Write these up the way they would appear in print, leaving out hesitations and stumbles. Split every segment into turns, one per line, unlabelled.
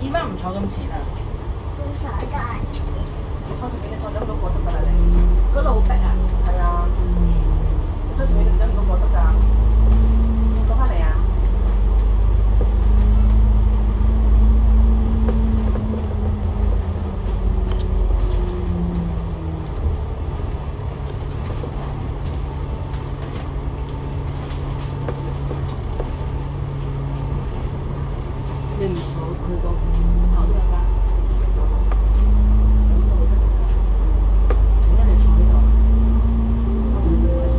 姨媽唔坐咁前啊？
唔使㗎。
我前面你坐咗好多果汁㗎啦你。嗰度好逼啊！係啊。你坐前面飲唔到果汁㗎？攞翻嚟啊！你唔坐佢個口都有間，點解你坐呢度？我同你坐。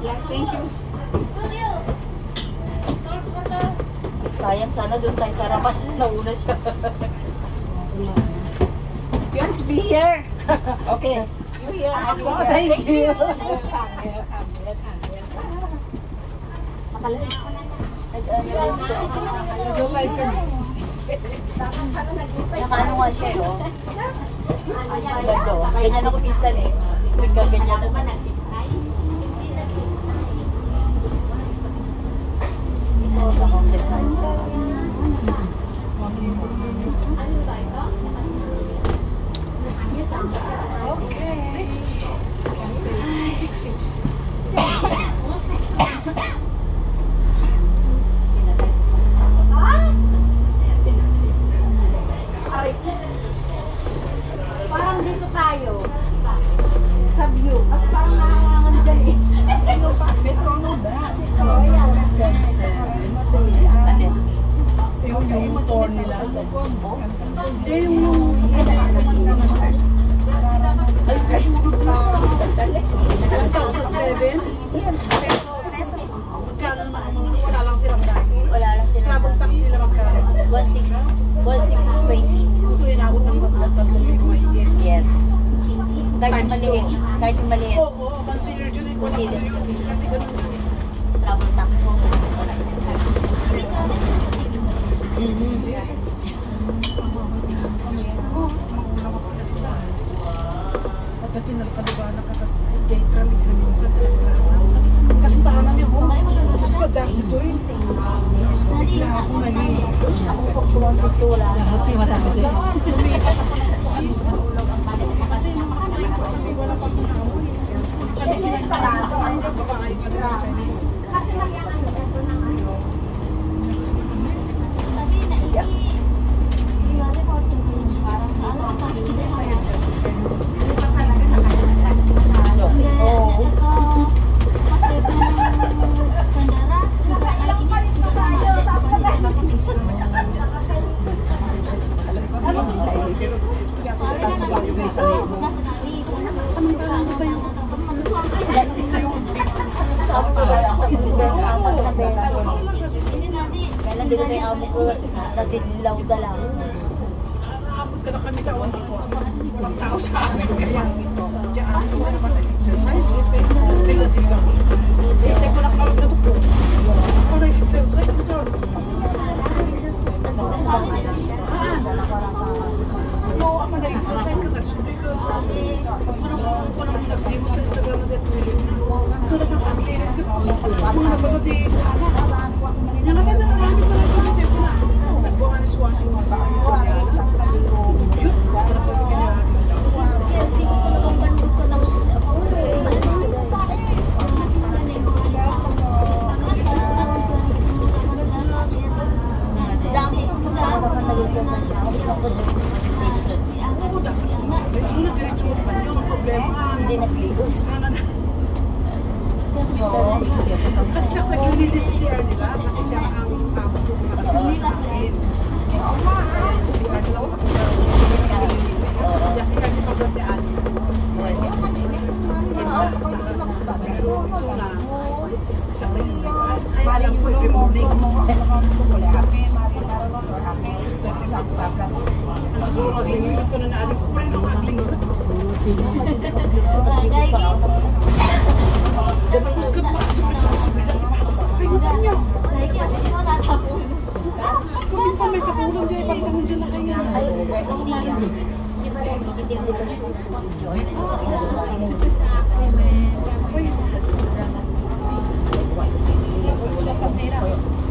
Yes, thank you.
Sayang sana doon tayo sa harapan. Nauna siya.
You want to be here? Okay. You here? Oh, thank you.
Nakaano nga siya eh, oh. Gando. Ganyan ako minsan eh. Nagkaganyan ako. Ito akong design siya.
Okay.
Parang dito tayo. Sa view. Kasi parang nakakangan dyan eh.
Best one mo ba?
Oh, yeah.
Ano?
Yung motor nila.
Yung
1,007? Magkano naman ang mga wala lang silang dahil.
wala lang sila.
Travel tax nila magkano.
1620.
So inabot ng 3,000 mahigit.
Yes. Kahit yung
Times
maliit.
two.
Kahit yung maliit.
Oo, consider yun.
Consider.
Kasi ganun yun.
Travel tax. 160.
Pagdating na kalaba nakakasta. Day trami na minsan talaga. Kasi tahanan niya ho. Diyos ko, dahil ito eh. Diyos ko, bigla ako nali.
Ako po pumas ito. Wala.
Lumipat ako ng kuwan. Kasi nung makakalik ko, wala pa kong naamoy. Kalikinan ka lang. Ang babae pa rin ang Chinese.
Kasi nagyakas na ito na nga.
Kailan dito tayo amo ko nadilaw da lang.
Nakakabot ka na kami kawan dito. Walang tao sa amin. Kaya, diyan, ito na naman nag-exercise. Tingnan lang. Hindi ko nakarap na ito po. Ako nag-exercise. Ito. Oo, ako nag-exercise ka. Nagsubi ka. Ako naman nag-di mo sa gana dito. Ito na nakakalinis ka. Ako nabasa di sa anak. Yan natin na marami ka lang dito. Ito na. Nagbuha nga ni Swashing mo sa akin. Yun. Para pag ginagawa.
Nag-exercise na ako. Gusto ko dito sa
Oo, dapat. Sa sunod, diretso mo naman yun. Ang problema nga.
hindi nagligo.
Kasi sa tag-unity sa CR nila, kasi siya ang amo ko makakawin sa akin. CR nila ako sa kasi CR nila pagdataan. So na, siya tayo sa CR. Kaya alam ko every morning. Ang sasabihin ko, lingkod ko na naalim ko pa rin ang aglingkod. Tapos ko pa, sabi lang, ay gutom niyo. Diyos ko, minsan may sapulan di, pagtangon dyan na kaya.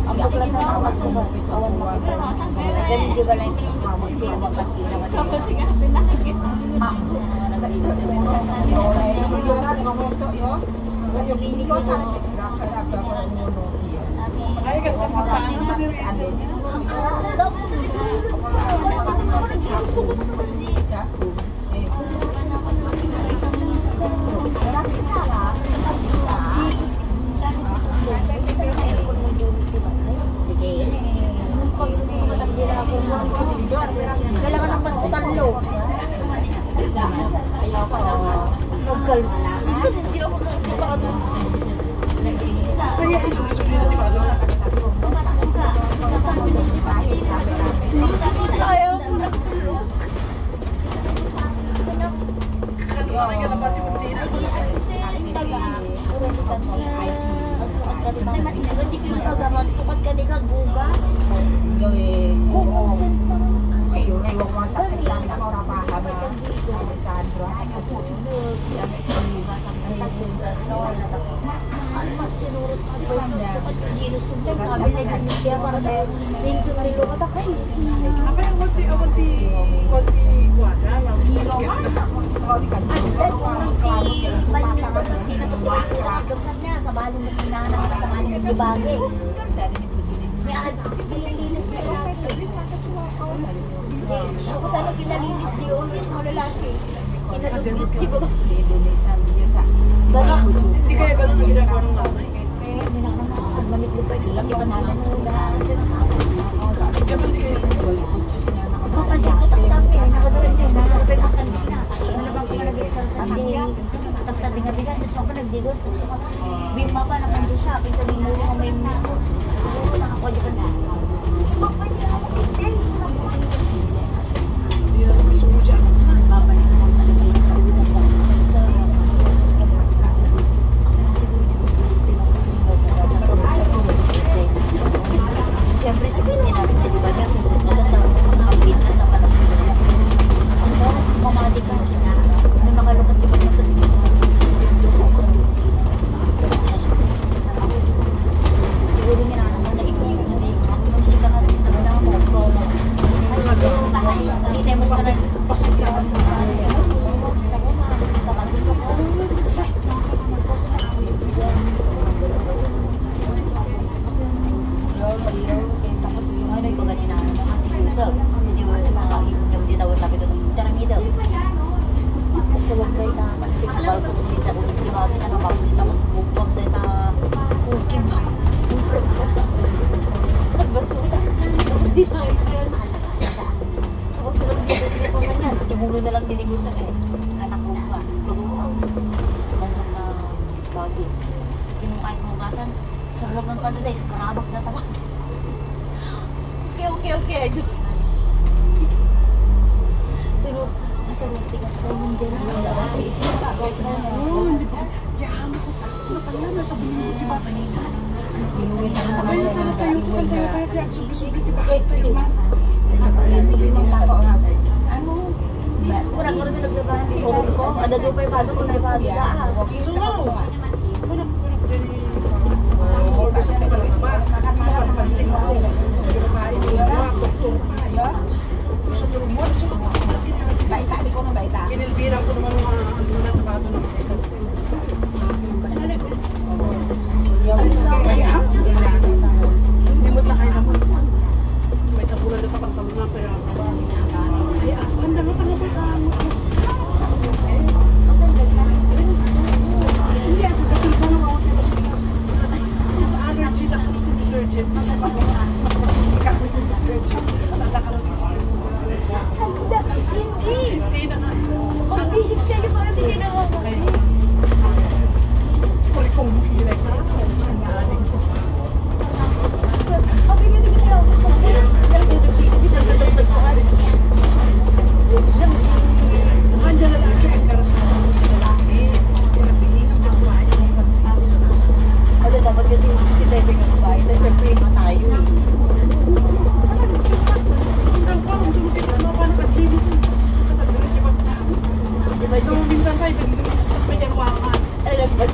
Ang buklat na ako masumapit. Awan mo kita. Ganun di ba lang yung magsira magkakita. So, kasi nga, pinakikita. Nag-discuss yung
Ay, kasi tayo na nilisin.
Kailangan ng mas talo. Nagkalsa. Hindi ako nakakita doon.
Kaya isunod-sunod na di ba? Ayaw ko na. Kaya na pati mo din ako.
Sukat ka di kang bugas. Common sense naman.
Ayun, ngayon mo sa ilang na mo pa kami Alessandro.
Bugasan ka na bugas ka wala na. Ano pa sinurot pa sukat yung gino sumber kami na yung kaya para na yung tumilo matakay.
Apa yang konti kuada lang basket na.
At kung nagpapasang na sinatapos niya sa bali ng pinanang na sa bali ng dibage. May pinilinis niya laki. Kung saan ang pinalinis niya yung mga lalaki. Kinadugit, di ba? Baka,
Hindi kaya ba lang ginagawa ng nanay?
hindi na naman. Manipid pa yung lang kita nila sa
Kaya ba hindi kayo
mapansin ko taktak eh. Nakagalit mo. Nasa pa yung kanina. Malabang ko nag-exercise day. Taktak din nga bigat. Gusto ko nagdigos. Gusto ko bimba pa naman di siya. Pinto binulo nga may mismo. Siguro nakakodyo ka na. Pwede ako hindi.
Hindi na naman isumo dyan?
Siyempre, sabihin namin na di ba niya, sumunod na lang ang bita na palabas ka na. Ako, mamadi ka. May mga lukat di ba niya siguro niya na naman na i-view na di ako yung sikahan na mo. Ay, hindi tayo masarap. Pasuglahan sa mga. Sa kuma, takalin ko ko. Tapos yung ano yung ganina ng ating usap. Hindi mo sa mga yung ditawag na pito ng termido. Kasi wag tayo ta magtikbal kung hindi tayo ulit ka na bakit tapos bubog tayo ta ukin ba? Basta sa tapos di tayo yan. Tapos lang dito sila pa man yan. Tumulo na lang dinigo sa kay anak ko ba? Tumulo. Lasang na bagay. Kahit hugasan, sa lagang ka na sa karabak na tawag. Okay. Sino, nasa ruti ka sa yung dyan na lalaki.
Oo, hindi pa. Diyan ako. Napala, nasa buhay di ba? Ayun tayo kahit yan. Subi-subi di ba?
Sa yung bigay ng tao nga. Ano? Kurang ko na naglabahan di oron ko. Ada doon pa yung pado kung naglabahan nila.
So, ano? Kunak din yung kasi ka pala ito ba? Pansin mo. Babae niya, doktor pa. Gusto ko mo, gusto ko.
Baita, di ko na baita.
Pinilbilang ko naman mga tabado ng kaya, hindi mo na kaya naman. May sa bulan na kapagtalo na pero ay, handa mo talaga ba? Hindi ako dapat ko na ako allergy na ako ng detergent. Mas masipin ka ako ng detergent. Natakaroon is hindi na nga.
Magbihis kayo para di kayo nakakakay.
Kung kung hilay na ako, nanaanin ko.
Okay, hindi ko na ako sa mga. Pero dito kasi nagdadagdag sa akin.
Andiyan na lagi ay karas na lalaki. Kaya pihingan ka ba? Yung pansin.
Ano dapat kasi si Bebe ng babae na syempre iba tayo eh.
Hanggang pa, kung tumutip na pa nakaglinis ang katagdaran niya pagtao.
Diba
Nung minsan pa, may janwakan.
ano nagbas?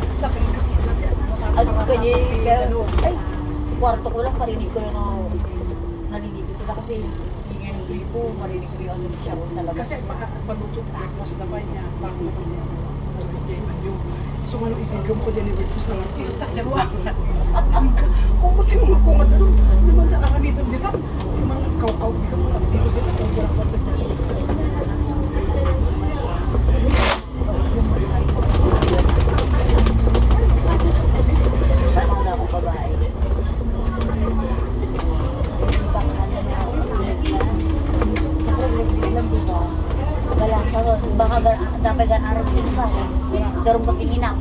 Ano pa niya ano? Ay, kwarto ko lang, parinig ko na narinig ko sila kasi hindi nga ng gripo, marinig ko yung ano siya sa labas.
Kasi paluto breakfast na pa niya. Bakit na niya? So, ano, igigam ko din yung breakfast na lang. Tigas na janwakan. Oh, buti mo ko madalo. Hindi mo na kami dito. Hindi mo kaw-kaw. Hindi mo lang dito sila. Kung wala ko dito.
Ano na ako babae? Sa pag-ibig lang diba? Wala sa baka dapat gan araw din ba? Darong ka pilinak.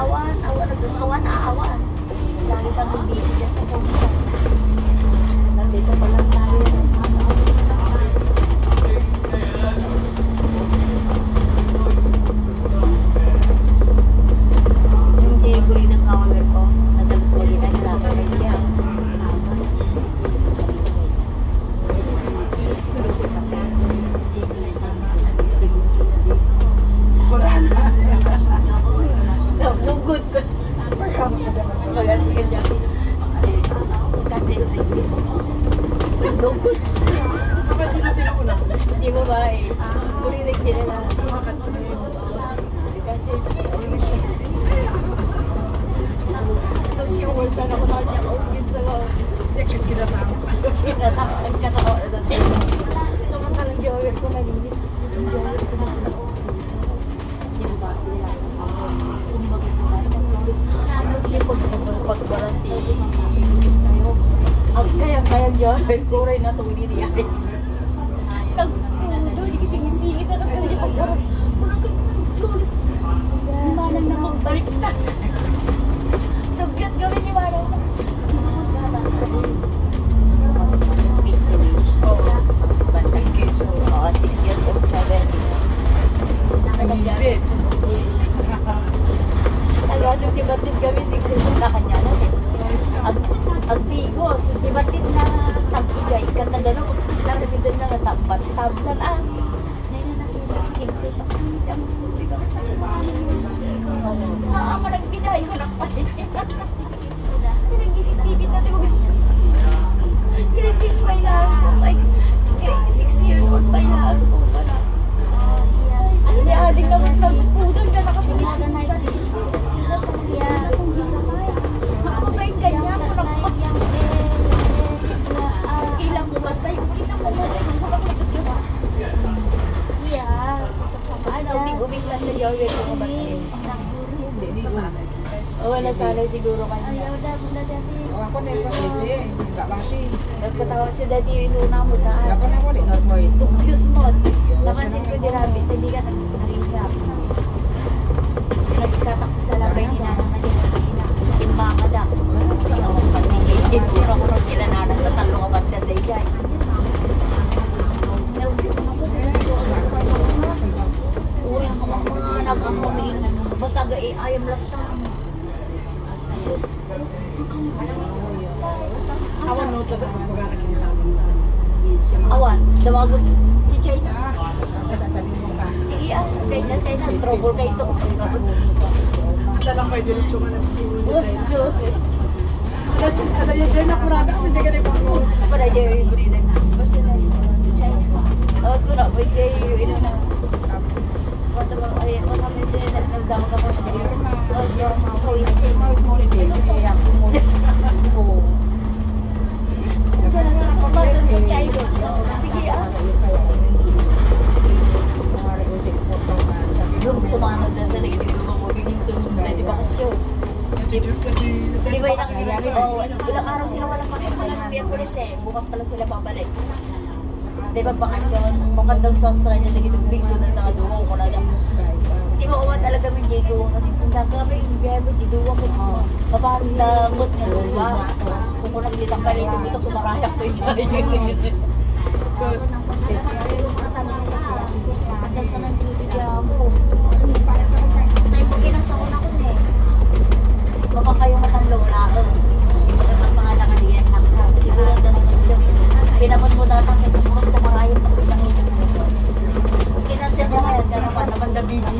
awan. Lagi kami busy dyan sa phone. Nandito pa lang tayo. Yung Jebory ng kawawer ko, nadalos magina nila ka rin niya.
Wala na.
No good.
Pagkama ka naman sa
Magaling ka dyan. Catches like this. No good.
Kapag sino tinakuna?
Hindi mo ba eh. Burinig nila na.
Sino katsin?
Catches like this. Tapos yung ulsa na kunahan niya kaugit sa mga
Yakin kinatama.
nagkatawa na dati. So, matalang jower ko malinis. Yung jower ko na yung ba, kung mag-isunan, pag-quarantine, ang kayang jower ko rin na itong niliyay. Nagpudo, hindi kising-singit na kasi kanya pag-quarantine. Puno ka, ni Manang na magbaliktad. Tugyat kami ni Manang. Oo, 6 years old, 7.
Easy.
Talagang tibatid kami 6 years old na kanya na eh. Agtigos, tibatid na tag-ija, ikat na gano'n, tapos narabidan na tabat, tablan ah. Nagpinay ko ng pati. Pinag-isip-pipit natin mo. Grade 6 pa lang. Grade 6 years old pa lang. Adik naman nagpudol ka na kasi minsan. Makapabay ka niya. Ilang bumasay. Kita mo na rin. Uming lang na yawin ko mabasin.
Masanay.
Oo, nasanay siguro kanya.
Ako na yung pwede. Gak pasti.
Katawa si daddy yung inuna mo daan.
Ako na mo rin. Normoy.
Tukyot mo. Napansin ko di rabbit, hindi ka nag-react. Nagkatak sa labay ni nanang na hinahina. Timbaka lang. Hindi ako patigil. Pura ko sa sila nanang tatalo ka ba't ganda dyan. Uri ang kamamanag ang pamilin. Basta ayam lang tayo.
Awan no to sa pagpagana kinatama.
Awan, dawagan si China.
Sasabihin mo ka.
Sige China. Trouble kayo ito.
Ada lang may diretso nga ng China. Ada yung China kurada. Ada jaga rin ko.
Pada dia yung breeding. Personal China. Tapos ko na, may kayo ino na. Wata ba, ay, wata may sila na nagdamo ka pa. Also,
Mau din. Kaya ako mo.
Oo. Kaya nasa sofa doon mo kayo. Sige Nung pumanod na sa nagiging mo biginto na di bakasyon. Di ba ilang araw sila walang pasok pa ng Miyerkules eh. Bukas pa lang sila babalik. Di ba bakasyon? Makandang sa Australia na gitong sundan sa kaduwang ko na yan. Di ba kuha talaga may jiduwang kasi sindang kami yung biyahe mo jiduwang ko. Paparang damot nga duwa. Kung ko nagditang palito dito kumarayak ko yung dyan. Hanggang sa nandito dyan mo. Tayo pag kinasa ko na ko eh. Baka kayo matanlong laon. Ito naman mga nakadiyan na. Siguro na nagdito. Pinamot mo datang kaysa purot kumarayak ko yung kinansin mo ngayon na naman na BG.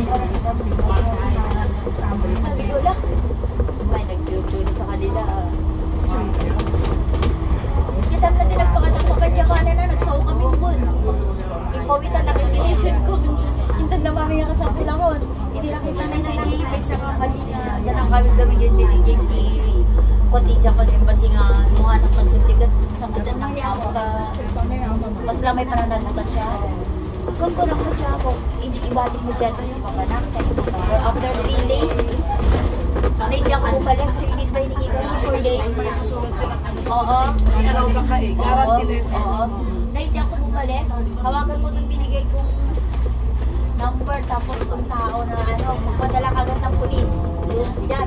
Sabi ko lang. May nag-tune sa kanila. Kita na din nagpanganak ko kanya kanan na nagsaw kami bul. Ipawitan na combination ko. Hintad na mami nga kasabi lang ko. Hindi nakita na JJ may sa kanina. Ganang kami gawin din JJ. Kotidya ka din kasi nga nung anak nagsuplikat sa mudan ng amo ka. Kasi lang may pananagutan siya. Kung ko lang mo siya ako, ibalik mo dyan kasi papanak. After 3 days, hindi ako bumalik. 3 days ba hiningi ko? 4 days. Oo.
Inalaw ka ka eh. Guarantee din.
Oo. Na hindi ako bumalik. Hawakan mo itong binigay kong number tapos itong tao na magpadala ka agad ng pulis. Diyan.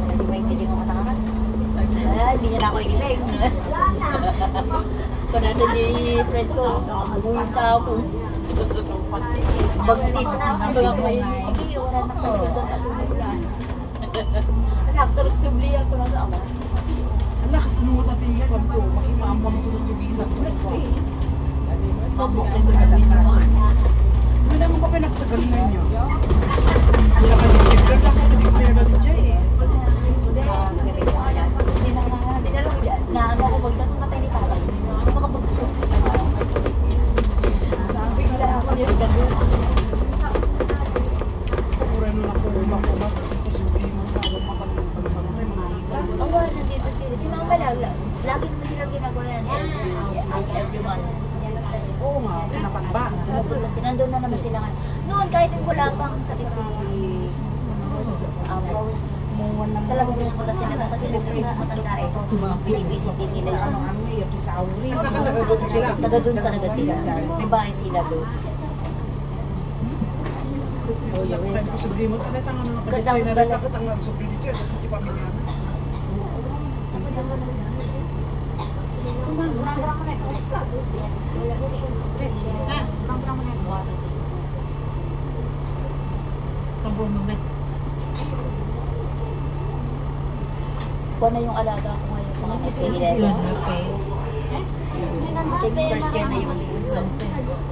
Hindi ba yung sige ko matakaran? Hindi niya na ako inibig. Panatan niya yung friend ko. Nakabumunta ako. Bagtid. Baga ko yun. Sige, wala na ko. Sundan na lumulan. Anak, tulog subli ako na ako.
Ala, kasi nung matatingin ko ito, makimaamba mo ito sa visa.
Mabuk na ito na lang.
Wala mo pa pinagtagalingan niya. Wala ka din-declare lang ka, declare na din siya eh.
Na ano ako magdating matay ni Tatay. Makapagpupo. Sabi ko lang ako yung gagawin.
Pura nung ako, umak-umak. Sabihin mo, tawag makalimutan.
Oo, nandito sila. Si Mama lagi mo sila ginagawa yan. Every month.
Oo nga, sinapat ba?
Kasi nandun na naman sila ngayon. Noon, kahit wala pang sakit si talagang gusto ko kasi na kasi gusto sa matanda eh. Binibisit din nila yun.
Asa ka taga-doon sila?
Taga doon talaga sila. May bahay sila doon.
Kaya ko sabihin mo, talit ang ano,
Ganda,
kapit na rin
ganda.
kapit ang sabihin dito, hindi pa pamilya.
Sa pagdama ng dahil. Kuha na yung alaga ko ngayon, mga first year na yun.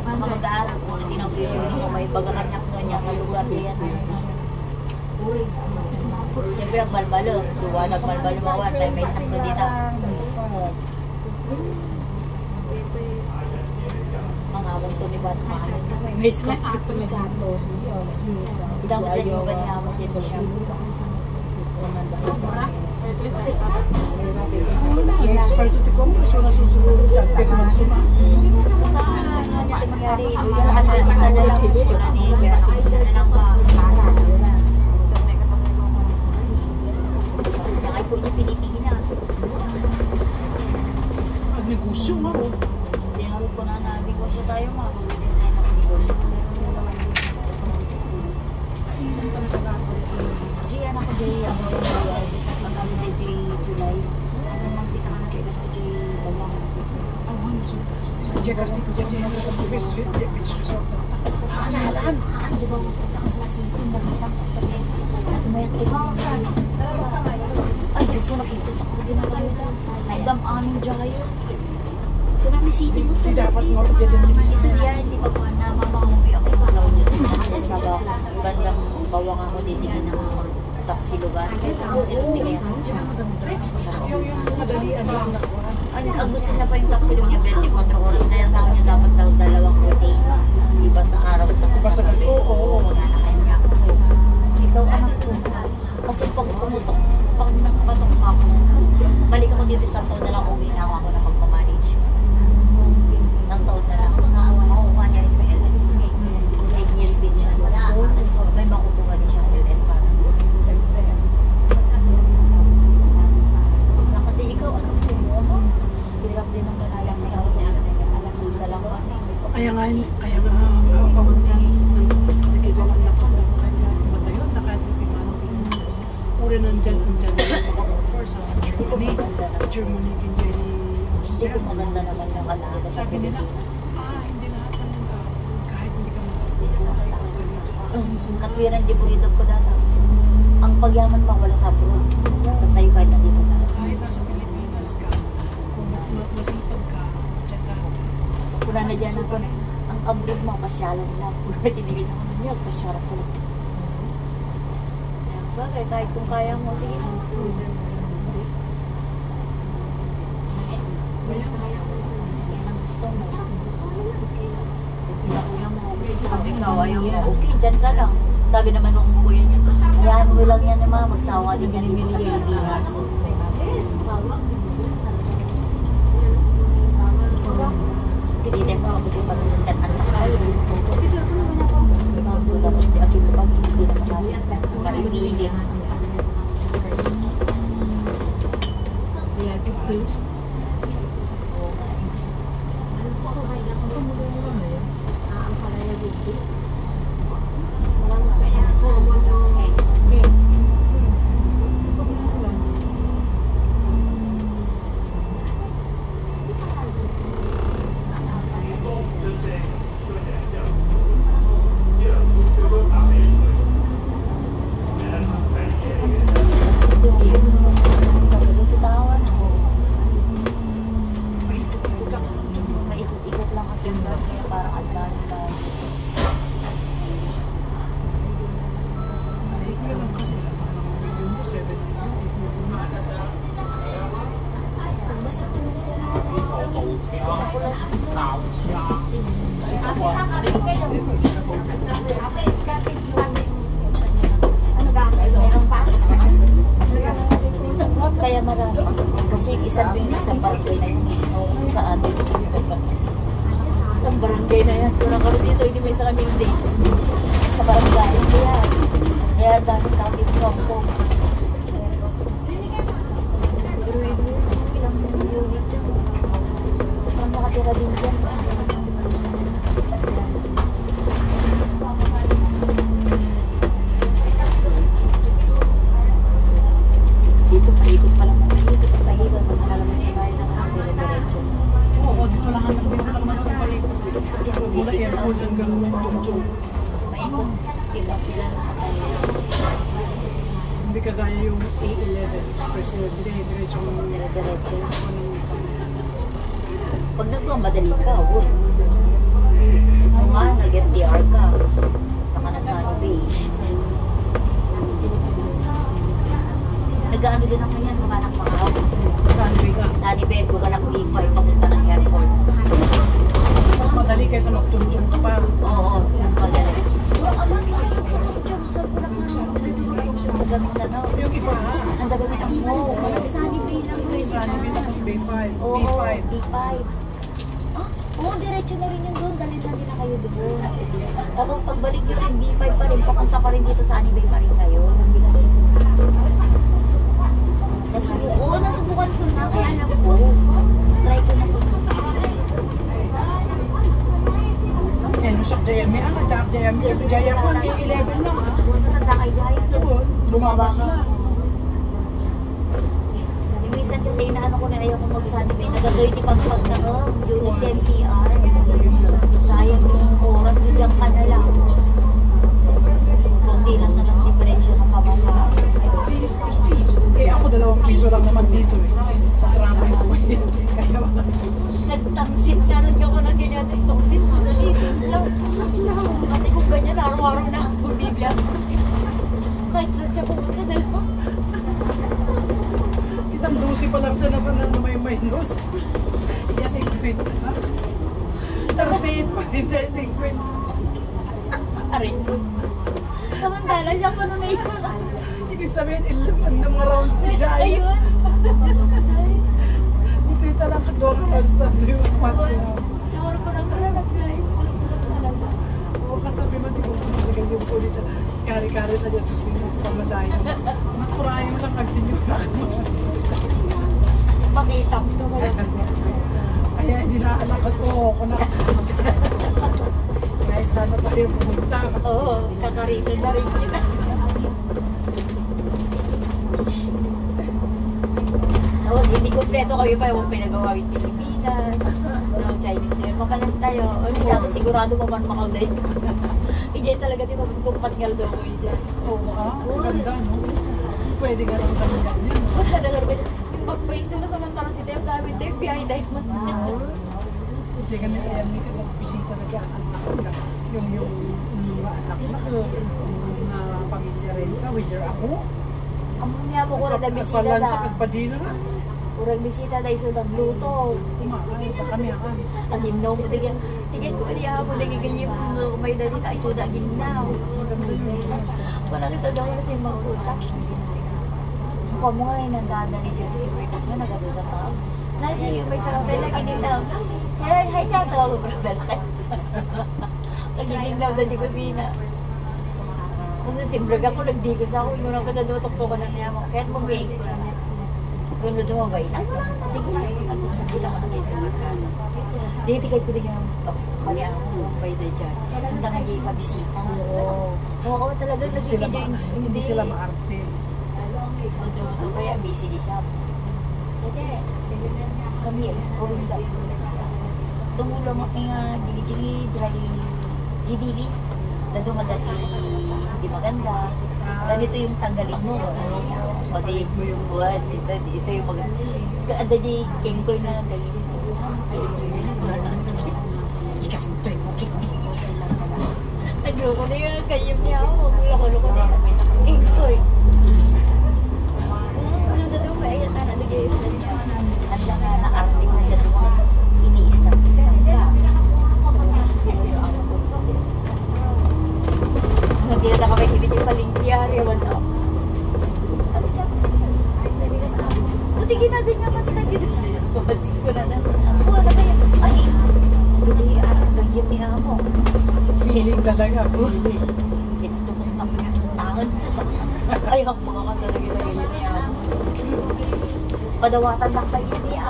Mga mag-aaral ko, tinapiro ko, may bagakanyak ko niya, kalugar yan. Siyempre nagbalbalo, duwa nagbalbalo mawar, tayo may sakto dito. Mga ganito ni Batman, may sakto ni Santos. Dapat na yung ba niya ako dito siya.
Expert ito ko, so nasusunod yan. Pero
Basta ano niya nangyari, isa na lang dito na ni Kuya, isa na lang ba? Nakay po yung Pilipinas.
negosyo nga ro.
Hindi nga rin ko na nabigosyo tayo mga mag-design ako negosyo. Gian ako Jay, ako Jay, pag-amin na Jay July. Ano mas kita ka nag-request to Jay Bawang.
Sa Jay kasi ko Jay beach resort.
Asalan! Di ba magpunta ka sa City, nakita ko pati. At mayat ko lang ay, gusto nakikita ko ginagawa ito. Naidam-aning Jayo. Kunami City mo.
Hindi dapat nga rin dyan.
Isa diyan, hindi pa po na mamamumuwi ako ng taon dyan. Sa bandang bawang ako titigin ng mga tapsilugan. Tapsilog, hindi kaya
Yung madalian lang nakuha.
ang gusto na pa yung tapsilog niya 24 oras. Kaya sa kanya dapat daw 2 routine. Iba sa araw tapos
Iba sa gabi.
Oo, wala na kanya. Ikaw anak ko. Kasi pag pumutok, pag nakapatok ako, balik ako dito sa taon na lang, uwi na ako na magpamanage. Isang taon na lang. Makukuha niya rin pa LS. 8 years din siya. May makukuha din siyang LS para. Nakati ikaw, ano po mo? Hirap din ang malaya sa Saudi. Dalang pa.
Ayaw nga, ang pamunti ng katikidalan na pa. Matayon, nakatipimano. Pura nandyan na yung offer sa Germany. Germany, Germany,
Hindi ko maganda naman yung kanila sa
Sabi nila,
Pilipinas.
hindi lahat ng kahit hindi ka makapagpapasi o ganito.
Katwiran di buridog ko data. Ang pagyaman pa wala sa abroad. Nasa sayo kahit nandito ka sa
Kahit nasa Pilipinas ka, kung masipag ka, dyan ka.
Wala na dyan ako. Ang abroad mga pasyalan lang. Wala tinigil ako niya. Pasyarap ko lang. Bagay, kahit kung kaya mo, sige. Yan ang gusto mo. Kung sila kuya mo, gusto mo, ikaw, ayaw mo, okay, dyan ka lang. Sabi naman ng kuya niya, hayaan mo lang yan naman, magsawa din yan dito sa Pilipinas. Hindi tayo makabuti pa rin ng tanan na tayo. So, tapos di ako mo kami, hindi na makaipiling. Ano gamit? Meron pa? Kaya marami. Kasi isang building sa barangay na yun. Sa atin. Isang barangay na yan. Kung nakaro dito, hindi may isang building. Sa barangay. Kaya dami natin sa Hong Kong. Pero ilang unit dyan. Saan nakatira din dyan? Dito paikot pa lang naman. Dito paikot. Magkakalamay sa tayo ng dire-diretso.
Oo, dito lang naman ang palikot.
Kasi
Mula airport hanggang Tungchong.
paikot. Dito sila nakasaya.
Hindi kagaya yung A11 Expressway. Dire-diretso ang
Dire-diretso. Pag nagmamadali ka, huwag. Kung nga, nag-MTR ka. Baka na Sunny Bay. Nag-ano din ako yan, mga anak mga ako.
Sunway ka.
Sunny Bay, kung anak B5, papunta ng airport.
Mas madali kaysa magtunchong ka pa.
Oo, mas madali. Saan ko lang ano?
Yung iba ha.
Ang dagawin ang mo. Sunny Bay lang yun.
Sunway tapos B5.
Oo,
B5.
B5. Oo, diretso na rin yun doon. Dalhin na din na kayo doon. Tapos pagbalik nyo rin, B5 pa rin. Papunta pa rin dito sa Sunny Bay pa rin kayo. Oo, nasubukan ko na. Kaya alam ko. Try ko na po.
Yan, yung sa JM. Ano, JM? JM 1K11 lang ha.
Huwag natanda kay Jai.
Lumabas na.
Yung minsan kasi inaano ko na ayaw ko mag-Sunny Bay. Nagagawin ipagpag na unit MTR. Sayang yung oras. Diyan ka na lang. Kunti lang na lang diferensya ng pamasahe.
Eh ako 2 piso lang naman dito eh. Sa traffic ko eh. Kaya
Nagtangsit ka rin ako ng ganyan. Nagtangsit. So, nalitis lang. Mas lang. Pati kung ganyan, araw-araw na ako bumibiyag. Kahit saan siya pumunta na lang.
kitang 12 pa lang na may minus. Kaya 50. 38 pa rin tayo 50.
Aray ko. Samantala siya pa nung naikot.
Ibig sabihin, 11 ng rounds ni Jai.
Ayun.
Dito yung talang kadoro rounds na ito yung pato.
Siguro ko na pala nag-drive. Talaga.
Oo, kasabi mo, di ko talaga yung ulit. Kari-kari na dito sa business ko pamasahin. Makurayang lang kagsinyura ko.
Pakita ko ito.
Kaya hindi na alam ko na. Kaya sana tayo pumunta.
Oo, kakarito na rin kita. Tapos hindi kompleto kami pa yung pinagawa with Pilipinas. No, Chinese New Year. Mapalan tayo. Hindi natin sigurado pa man makauday. Ijay talaga di magpagpat nga daw ko dyan.
Oo ka? Ganda, no? Pwede nga lang kami ganyan.
Wala na lang. Yung pag-paiso na samantalang si Teo gamit tayo, piyahin dahil man.
Kasi ganun kaya may bisita na kaya anak na. Yung mga anak na. Na pamilya rin ka, with your ako.
Amo niya mo kurang na bisita
Palansak
na.
at padina na.
Kurang bisita na iso nagluto.
Kumakain pa kami ha.
Ang ginaw mo digyan. Tingin ko niya mo digyan yung may dalita iso na ginaw. Wala kita daw kasi magputa. Mukha mo nga yung nandaan ni Jerry. Ano nagaduda ka? Lagi yung may sarap na ginaw. Hi, chato ako brother. Nagiginaw na di kusina. Kung simbrag ako, nagdigos ako. Yung nang kadadutok ko na niya mo. Kahit mag-wake ko na niya. Kung nadumabay na. Sige, sige. At sa kita ka na dito. Dito kahit ko din yung mali ako mabay na dyan. Ang tanagi pabisita. Oo, talaga nagigidyo.
Hindi sila maarte.
Kaya busy di siya. Tete, kami kawin ka. Tumulong ako nga dili dry GDVs. Dadumada si di maganda. Ganito yung tanggalin mo. O di, what? Ito yung maganda. Kaada di, king ko na nanggalin mo. Ikastoy mo, kikti mo. Nagloko na yung kayim niya ako. Loko-loko na yung king ko eh. So, dadumay, yan na nagay mo na niya. Handa nga na-arting na dyan. Buti ginaganyan ka nila dito sa bus ko na na. Buwan na kayo. Ay, buti ganyan niya ako.
Feeling talaga, feeling.
Tumutang ako niya tangan sa baka. Ay, ang mga kasunod kita ganyan niya ako. Padawatan lang kayo niya.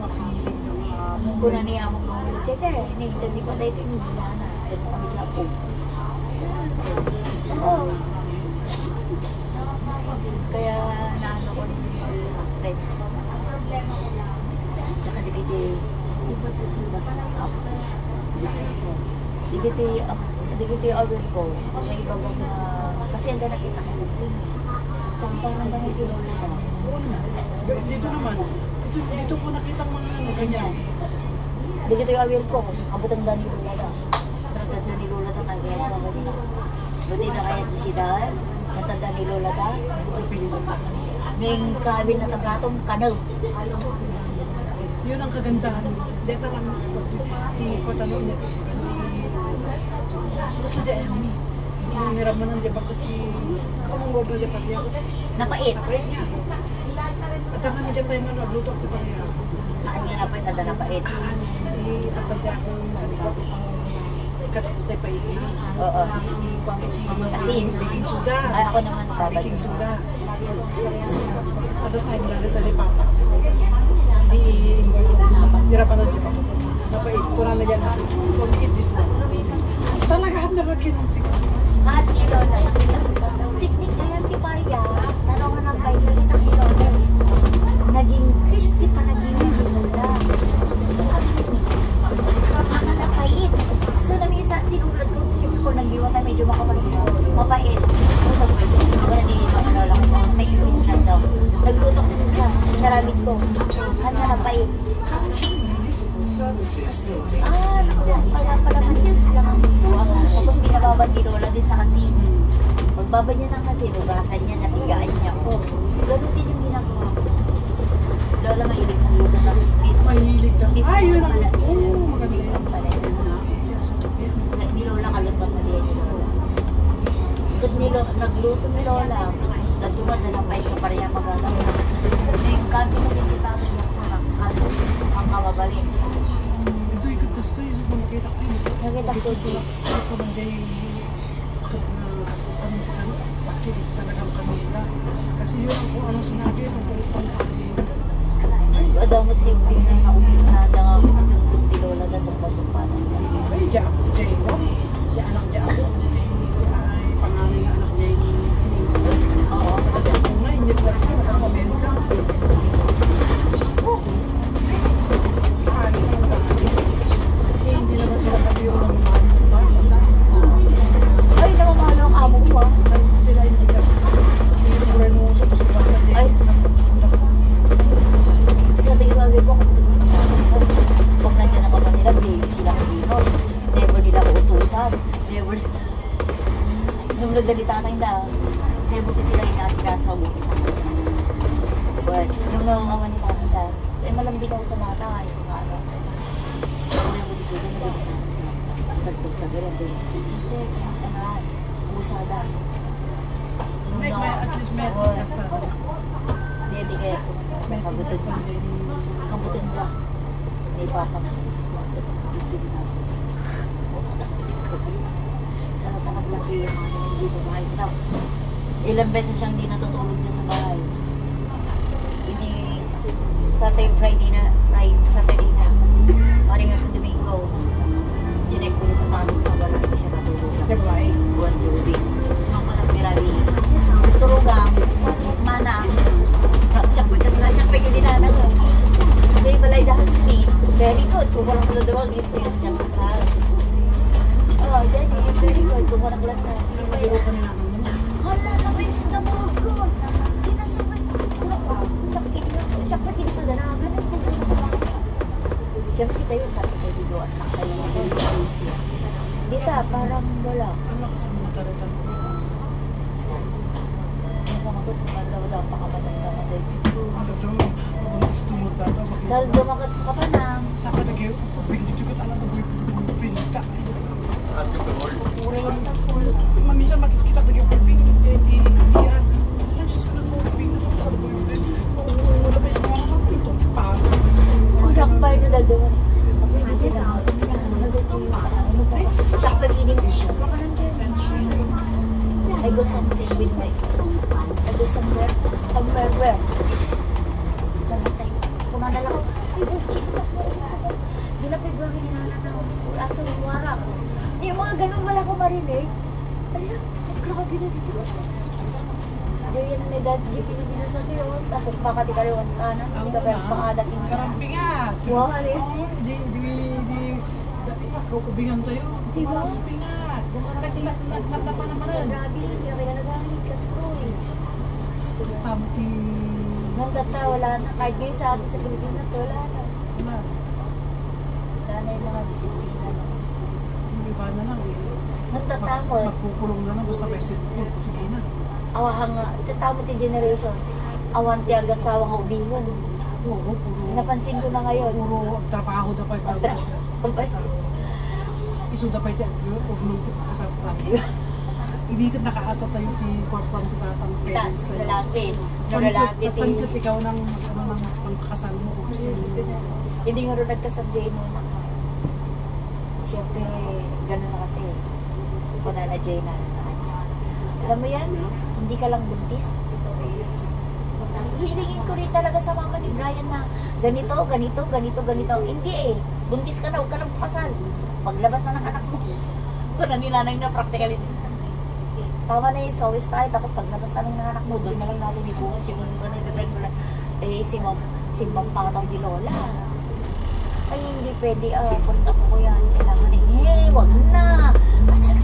Ma-feeling ng hapon.
Kuna niya ako. Cheche, hindi pa tayo ito yung milana. Ito mo kami na po. Oo. Kaya naano ko rin yung friend. Tsaka di DJ, di ba ito bastos ako? Di kito yung awin ko. May iba ko na, kasi ang nakita ko booking. Tungtangan lang yung kilala na.
Kasi ito naman, dito ko nakita mga ano, ganyan.
Di kito yung awin ko. Kabutang Dani Lola na. Pero Dani Lola na kaya ka ba nila? Buti na kaya di si Dan. Natanda ni Lola na. May kabin na tablatong kanal.
Yun ang kagandahan. Dito lang hindi ko tanong niya. Gusto si Emmy. Yung niraman ng Jabakot kamang wabla Jabakot niya.
Napait.
Napait niya. At ang kami dyan tayo na nablutok di ba niya?
Ang nga napait, ada napait.
Sa sadya akong sa likod. Katot tayo pa iin.
Oo. Asin.
Baking soda.
Ay, ako naman babad.
Baking soda. At the time na rin pasa. Hindi hirapan ng Jabakot. Napait. Kurang na dyan na. Don't eat this one. Talaga at nakakinang siguro.
At ni Lola, tiknik na yan si Maria. Tanong nga ng bayi, nakita ni Lola. Naging pisti pa naging ni Lola. Ang napait. So, namisa, tinulad ko, siyempre ko nag-iwa tayo, medyo mapait. Ito ko, siyempre ko na din, mga Lola ko, may iwis lang daw. Naglutok din sa naramid ko. Ang napait. Kaya pala man-hills lang ang buwa. Tapos binababad ni Lola din sa asin. Pagbabad niya ng asin, ugasan niya, napigaan niya ko. Ganun din yung ginagawa ko. Lola, mahilig mong luto ng beef.
Mahilig ka.
Beef
Yun ang
pala.
maganda.
Beef ang pala. Ni Lola, kalutot na din ni Lola. Nagluto ni Lola. Nagdumat na lang kahit ka pareha magagawa. May kami na din kita ako niya ko ang mababalik.
Ito yung gusto yun. Ito makita ko yun.
Nakita ko din.
Ito bagay pakilig talagang kanila. Kasi yun kung anong sinabi ng kung
Adamot yung biglang na nangangutundot ni Lola na sumpa-sumpa na niya.
ay, diya ako, diya ako. Diya anak diya ako. Ay, pangalan yung anak niya yung
Oo.
Pagkakit ko nga, hindi ko siya nakapamenta. Hindi naman sila kasi yung
Ay, namamahal ang amo ko ah.
sila hindi kasi hindi ko rin usap sa pagkakit.
Ay. Sa tingin mo ko kung pag nandiyan na pa ba nila, babe sila kinos. Never nila uutusan. Never nila. Nung nagdalita na hindi, never ko sila inasikasaw. But, yung naman ni Tata, malambing ako sa mata. Yung ano. Wala ko si Sudan na tagtag-tagalan din. Chiche, usada.
At least may kasama.
Hindi kaya kabutin ka. May papa. Sa takas lang kayo yung mga hindi mo makikita. Ilang beses siyang hindi natutulog dyan sa bahay. Hindi Saturday na. Maring ako Domingo. Chinek ko na sa panos na wala hindi siya natulog.
Diba eh?
Buwan tubig. Sumang ko ng pirali. Turugang. Mana. Siya pa yung dinanag. Kasi balay dahil speed. Very good. Kung walang kulad daw, give siya siya makal. Oh, Daddy, very good. Kung walang kulad na. Sige,
Pero ko nila naman.
hala, nabis na mo ako. Kinasabay. Siya pa kinipaganagan. Siya si tayo sa akin kayo dito at nakayo. Dita, parang wala.
Ano ko sa mga taritan ko?
So, kamakot naman daw pakamatang kamatay.
Ano to? Kung gusto mo dato,
Sa dumakat ka pa nang.
sa akin nag-iyo, pagkakit ko alam na pinita. Maminsan makikita ko yung pinita. Hindi yan. Diyos ko lang mo, pinita ko sa boyfriend.
Pilipinas na kayo. Tapos baka di ka rin kanan. Hindi ka ba yung pakadating na.
Karampi nga.
Wow, ano yun?
Oo, ikaw kubingan tayo.
Di ba?
Karampi nga. Nagtapa naman rin.
Grabe, hindi ka nagagamit ka storage.
Basta mo ti...
Nung data, wala na. Kahit ngayon sa atin sa Pilipinas, wala na.
Wala.
Wala na yung mga disiplina.
Hindi ba na lang eh.
Nung data mo,
Magkukulong na lang basta may sipin. Sige na.
awahang, data mo ti generation, awan ti agasawa nga ubingon.
Oo, puro...
Napansin ko na ngayon.
Puro trabaho na pa. Iso na pa ito. Huwag nung kasap tayo. Hindi ka nakaasa tayo ti kwartang tatang parents tayo.
Lalaki. Lalaki ti.
Tankat ikaw ng pangkakasal mo. Kung gusto mo.
Hindi nga rin nagkasabday mo na. Siyempre, gano'n na kasi. Kung na Jay na. Alam mo yan, hindi ka lang buntis. Hilingin ko rin talaga sa mama ni Brian na ganito, ganito, ganito, ganito. Hindi eh. Buntis ka na, huwag ka lang pakasal. Paglabas na ng anak mo. Kung naninanay na practically. Tama na yung sawis tayo. Tapos paglabas na ng anak mo, doon na lang natin ibuhos yung si Ma'am Patang di Lola. Ay, hindi pwede. First ako ko yan. Kailangan wag na. Kasal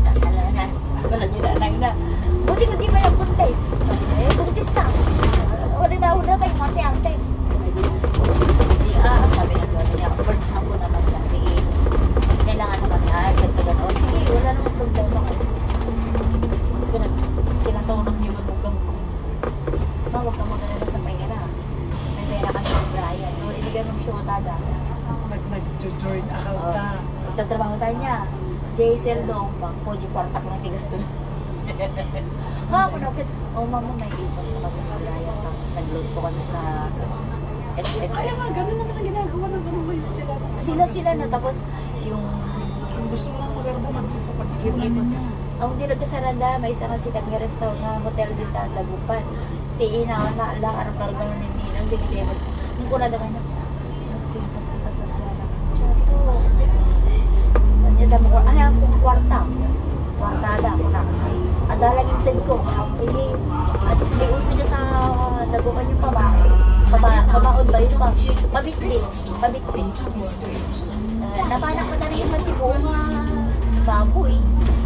na. Wala nyo na. Buti ko di ba yung buntis? Sabi niya, buntis na. Wala na tayo, mati-ante. Hindi, sabi na doon niya, first ako naman kasi kailangan naman ganito. Sige, wala naman problema ka. Tapos kinasaunok niyo mabugang ko. Huwag ka muna na sa pera. May pera ka sa Brian. Hindi ka mag-shotada.
Nag-join account na.
Nagtatrabaho tayo niya. JSL dong, Poji Kwartak ng tigastos. Ako na, mama, may ipon na kami sa Brian. Tapos nag-load po kami sa SSS.
Kaya nga, gano'n naman ang ginagawa ng gano'n ba yun sila?
Sila na, tapos yung...
Kung gusto mo lang magano mo,
Yung ipon. Ang dinag sa Randa, may isang sikat nga restaurant na hotel din ta Lagupan. Tiin na lang araw-araw hindi lang din mo. Nung kuna daw na. Pintas-tikas na dyan. Chato. Kanya daw mo, ang kwarta. Kwartada ako na. Adalang inted ko. At may uso niya sa Lagupan yung pabaon ba yun? Pabitbit. Napanak ko na rin yung matibong baboy.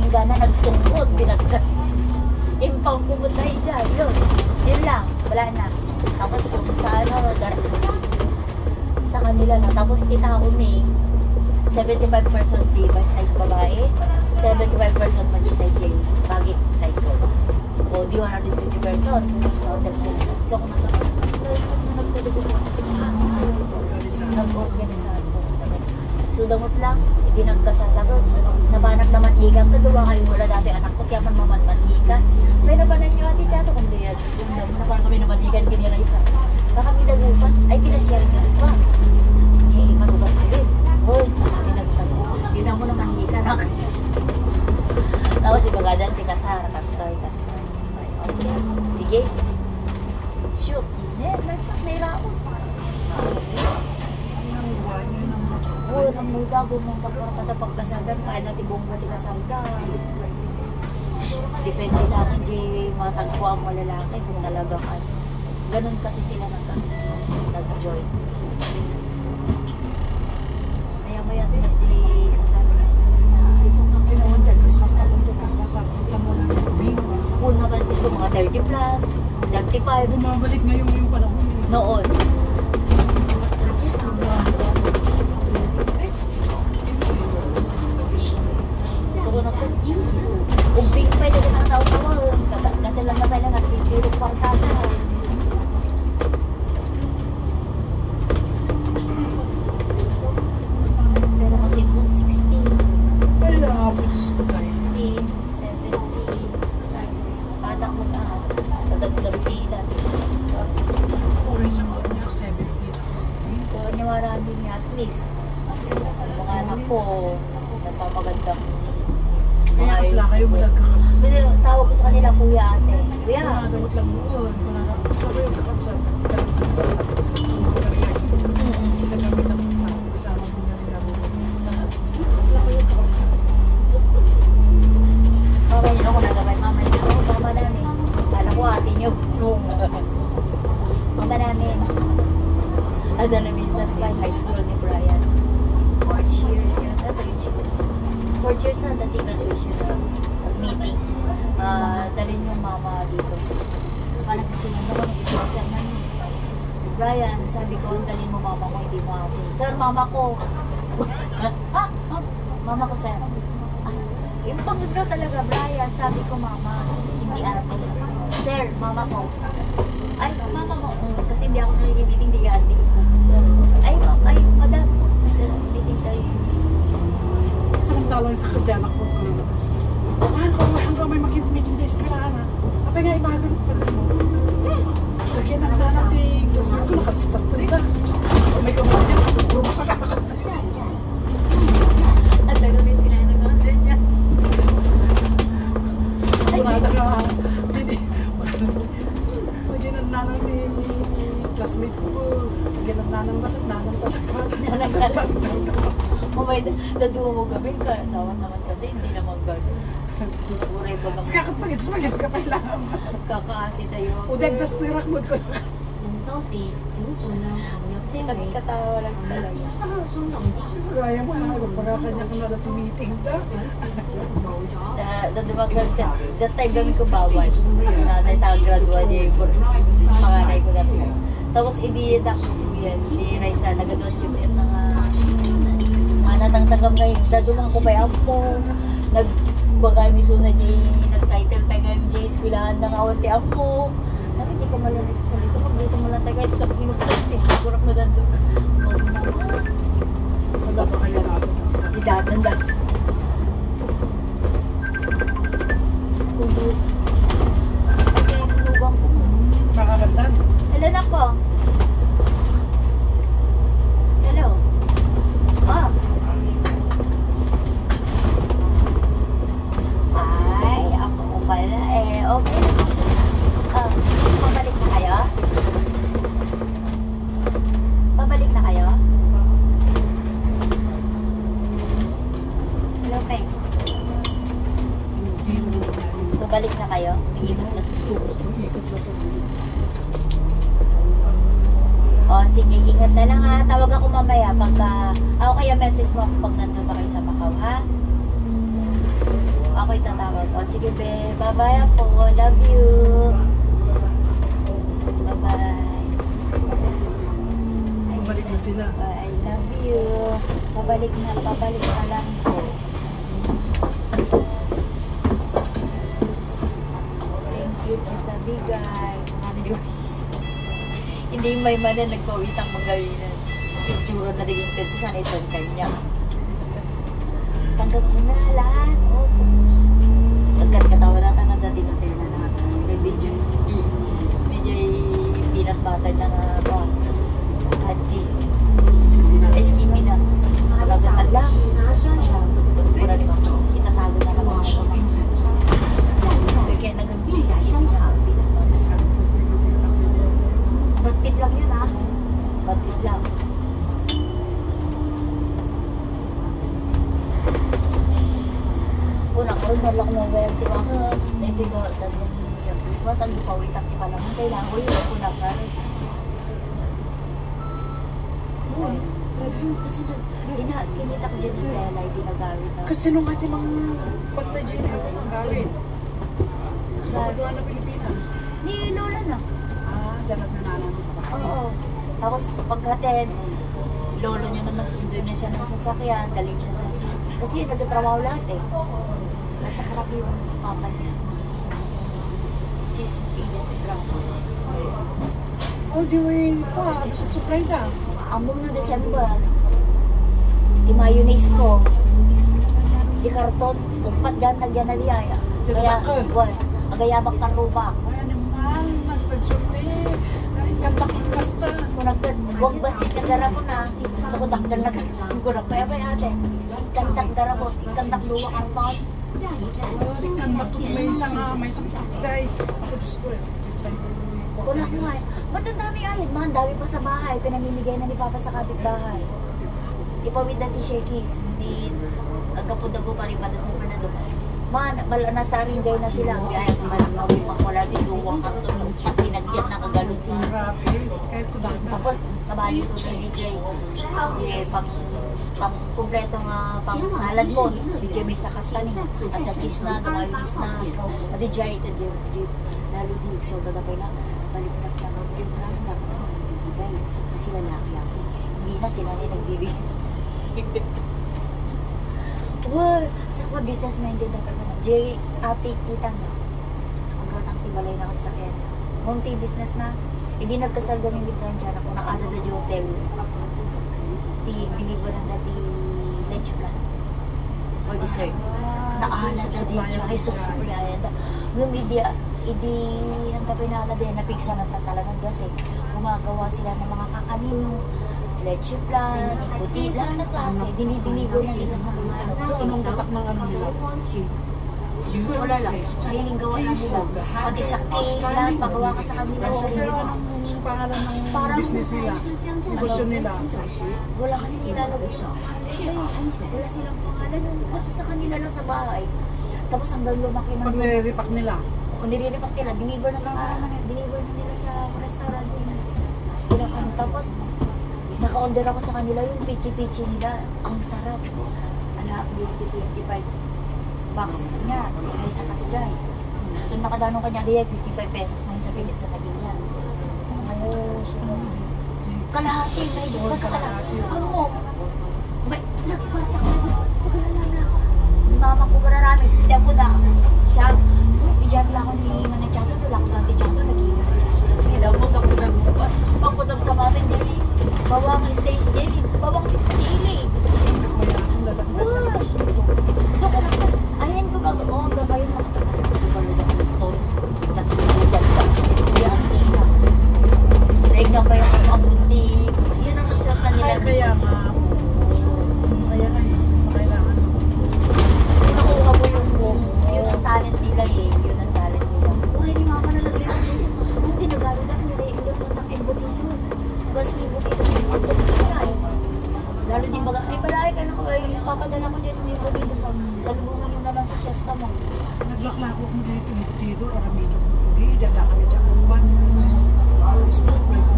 Hingga na nagsungkot, binagkat. Impang pumunta dyan. Yun lang. Wala na. Tapos yung sa sa kanila na. Tapos titao may 75% J by side babae, 75% man side J bagay side ko. O di 150% sa hotel sila. So kung nag-organisahan ko. Sudamot lang, ibinagkasal na doon. Nabanak naman igang kaduwa kayo wala dati anak ko, kaya man mamanmanika. May nabanan nyo ati chato kung di yan. Napan kami namanikan, ganyan na isa. Baka minagupan, ay pinashare nyo pa. Hindi, manugan ko rin. Hoy, pinagkasal. Hindi na mo namanika na. Tapos si Bagadan, si Kasar, kastoy. Okay, sige. Shoot. Nagsas na iraos. Oo, nang muda ko mong pagkakata pagkasagan, kaya natin buong pati kasalda. Depende natin, Jay, matagpo ang malalaki kung talagang ano. Ganun kasi sila nag-join. Kaya mo yan, hindi kasama. Kung napansin ko, mga 30 plus, 35.
Bumabalik ngayon yung panahon.
Noon. So, kung umbing pa yung nagkataw-tawa, ganda lang na tayo at pipiro kwartada. Pero kasi po, 60.
Ay, nakapit ko tayo.
60, 70. Patak mo na. Agad-gabi na.
Oras siya mga niya, 70.
Kung niya marami niya, at least. Mga anak ko, nasa magandang
Kaya kasla kayo mo nagkakapsa.
Kasi tawag ko sa kanila, kuya, ate. Kuya.
Wala dapat lang doon. Wala na. Gusto ko yung kakapsa. Kita gamit ang kasama mo niya rin ako. Kasla kayo yung kakapsa.
Mama niyo ako nagabay. Mama niyo ako, mama namin. Alam ko, ate niyo. Ada na minsan pa high school ni Brian. 4th year yata, 3rd year. 4th year sa dating graduation na meeting. Dalhin yung mama dito sa school. Nag-school na ako, nag-exam na Brian, sabi ko, dalhin mo mama ko, hindi mo ate. Sir, mama ko. Mama ko, sir. Yung pangibro talaga, Brian, sabi ko, mama, hindi ate. Sir, mama ko. Ay, mama mo. Kasi hindi ako nagiging di ate. Ay, madam. Meeting tayo.
Samantalang sa kadyanak ko ko. Hanggang may mag-meeting na eskwelahan ha. Kapag nga ibagan ko pala mo. Lagyan ang nanating. Kasi ko nakatastas talaga. Kung may kamay niya, puro pa ka.
At nagawin pinanagawa niya.
Wala ka. Hindi. Lagyan ang nanating classmate ko. Lagyan ang nanang bakit nanang talaga.
Nanang talaga. Mamay, daduwa mo gabi ka. Tawad naman kasi hindi naman gano'n. Uray ba naman.
Kakot magits ka pa lang.
Kakaasi tayo.
Udag, das tirak mo ko.
Nagkatawa lang talaga.
Suraya mo na. Pagkakanya ko na dati meeting da.
Dadumagdag ka. That time kami ko bawal. Nanay tagraduwa niya yung panganay ko dati. Tapos hindi Raisa nagadon siya yung mga natangtagam ngayon. Dadumang ko pa yung po. Nagbagay miso na nag-title pa yung J. Eskwelahan ng awat ti ako. Hindi ko malalit sa dito. Pagdito mo lang tayo kahit sa pinuplasin. Kurap mo dando.
Wala pa kaya natin.
Idadandag. Ulo. Okay, lubang ko.
Makakagdan.
Hello na po. Hello. Ay, ako ko pala. Okay. Pabalik na kayo? Pabalik na kayo? Hello, Peng. Pabalik na kayo? May ikot na sa school. O, sige, ingat na lang ha. Tawag ako mamaya pagka... Ako kaya message mo ako pag nandun pa kayo sa Macau, ha? Ako'y tatawag. O, sige, be. Bye-bye po. Love you. Bye-bye.
Bumalik na sila.
I love you. Babalik na lang po. Thank you po sa bigay. Hindi may mana nagpawitang magawinan. Picture na rin yung sana isang kanya. Tanggap mo na lahat. Nagkatawa na tayo na dati natin na religion. Medyo peanut butter na nga Haji. Eskimi na. Talaga alam. Pura di ba? Itatago na naman ako. Kaya nagabili. Eskimi na. Batit lang yun ha. Batit lang. Unang karoon na lang ng welty mga na ito yung Christmas ang ipawitak di pa lang kailangan ko yun unang karoon. Kasi kinitak dyan sa Lela ay ginagamit na.
Kasi nung ating mga bata dyan ako ng gawin. Sa mga na Pilipinas.
Ni Lola na.
Dapat na nanan.
Oo. Tapos pagkatid, lolo niya na nasundo na siya ng sasakyan, galing siya sa service. Kasi nagtatrabaho lahat eh. Nasa harap yung papa niya. Cheese,
Oh, di way pa. Supply ka.
Ambong na December. Di mayonnaise ko. Di karton. Umpat gan nagyan na liyaya. Kaya, well, agayabak karubak.
Ay, naman. Nagpagsulti. Kantak ang kasta.
Kung huwag basi ka dara ko na. Gusto ko dakdal na karton ko na. Kaya ba ate? Kantak dara ko. Kantak luwa karton.
Kantak ko may isang pastay. Ako, Diyos ko eh.
Kunak mo ay. Ba't ang dami ayun? Man, dami pa sa bahay. Pinamimigay na ni Papa sa kapitbahay. Ipawid na ti Shakey's. Di agkapudago pa rin pata sa Fernando. Man, nasa ringay na sila. Kaya malamawin pa ko lagi duwang karton. Pati tiyan na kagalog na.
Grabe. Kahit ko dahil.
Tapos, sa bali ko ni DJ, pang kumpleto nga pang salad mo. DJ may sakas ka niya. At the cheese na, tumayos na. At DJ, lalo di, so ito na pala. Baliktad ka ng yung brand, dapat ako nagbibigay. Kasi lalaki ako. Hindi na sila rin nagbibigay. Well, sa ko business-minded na ka naman. Jay, ate, kita na. Ang gatang tibalay na kasakit. Home tea business na. Hindi nagkasaldo ng libran dyan. Ako nakala na di hotel. Deliver ng dati leche plan. Or dessert. Naahala na din siya. Ay, supply. Nung ang tapay na din, napigsa na talagang kasi gumagawa sila ng mga kakanin, leche plan, ikuti, lahat na klase, dinideliver na nila sa mga ano.
So, anong tatak ng ano nila?
Wala lang, sariling gawa na nila. Pati sa cake, lahat, magawa ka sa kanila.
Pero anong pangalan ng business nila? Negosyo nila?
Wala kasi nilalagay. Wala silang pangalan. Basta sa kanila lang sa bahay. Tapos hanggang lumaki na.
Pag nire-repack nila?
O nire-repack nila, deliver na nila sa restaurant nila. Tapos, naka-order ako sa kanila yung pichi-pichi nila. Ang sarap. Ala, dito 25 bucks niya. Ay sa kasjay. Ito nakadanong kanya, diya 55 pesos na yung sa Tagilian. Kalahati, may di pa sa kalahati. Ano mo? May nagparta ko. Pagkalalam lang. Mama ko mararami. Hindi ako na. Siya, diyan lang ako ni Manang Chato. Wala ko dati Chato. Nag-iwas. Hindi daw mo ako nag-upa. Pagpusap sa mga Jelly. Bawang stage Jelly. Bawang Jelly. So, ayan ko bago. Oo, ang gaba yun. Makatagal ako stories. Tapos, magugad ka. Hindi ang tina. Daig na ba yung abunti? Yun ang masarap na nila.
Kaya ma'am. Kaya nga eh. Kailangan.
Nakuha mo yung boom. Yun ang talent nila eh. Yun ang talent nila. Kung hindi mama na nag-react nila. Hindi nag-alod ang nire-ilot na takimbo dito. Gas may bo dito. Lalo din baga, ay palagi ka na ko. Ay, papadala ko dito nito dito sa lubungan nyo na lang sa siesta mo.
Naglakla ko kung dito. Aramito. Hindi, dada kami dyan. Kumban. Supply ko.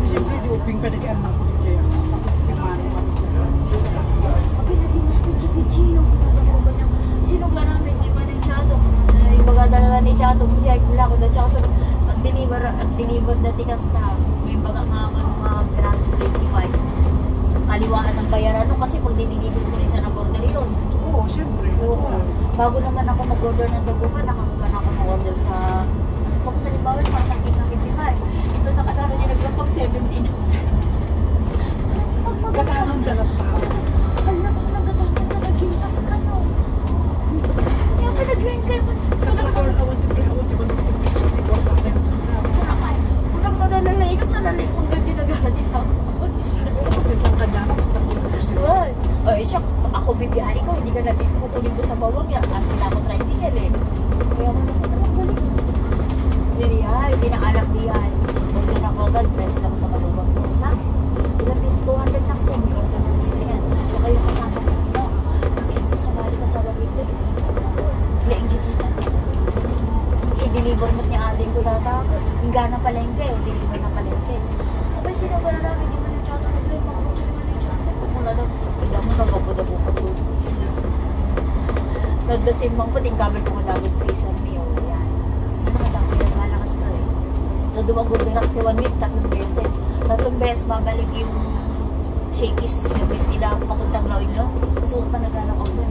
Siyempre, di uping pa nag-aan ng kutsi. Tapos, pimano kami.
Abi, naging mas pichi-pichi yung nagagawa ko niya. Sino garamit? Di ba ng Chato? Ibaga dala ni Chato. Hindi, ay wala ko na Chato.Ag-deliver na tikas na. May baga mga piraso 25. Kaliwaan ng bayaran no? Kasi pag dinidibig ko rin sa nag-order yun.
Oo, siyempre.
Oo. Bago naman ako mag-order ng dagupan, nakakuha na ako mag-order sa... Kung sa libawan, masakit na 55. Ito nakataro niya nagpapang 70 na.
Gatahan dalat tao.
Alam ko lang gatahan na nagintas ka no. Kaya pa nag-line kayo.
Kasi nag-order, I want to go to piso. Di ba?
Walang nalalay ka, nalalay kung ganda nag-aalin ako.
Kasi lang ka dami.
Well, siya, ako bibiyahe ko, hindi ka nabipukunin ko sa bawang yan. At kailangan ko tricycle eh. Kaya ako naman galing. Sige, hindi na alam diyan. Order ako agad, beses ako sa bawang. Ha? Ilang piso, 200 lang po. May order na nila yan. Tsaka yung kasama ko nila. Nakita sa bali ka sa bawang ito. Laing dito. I-deliver mo't niya aling ko data ako. Yung gana palengke, deliver na palengke. Abay, sino ba na namin? Di ba ng Chato? Nag-live mag-buto naman ng Chato. Mula daw, hindi mo nag-abuda po pag-buto. Nagdasimang po, tingkamil ko naging prison meal. Yan. Ano ka dapat yung malakas to eh. So, dumagod na ako 1 week, 3 beses. 3 beses, babalik yung Shakey's service nila papuntang La Union. So, panagalang ako doon.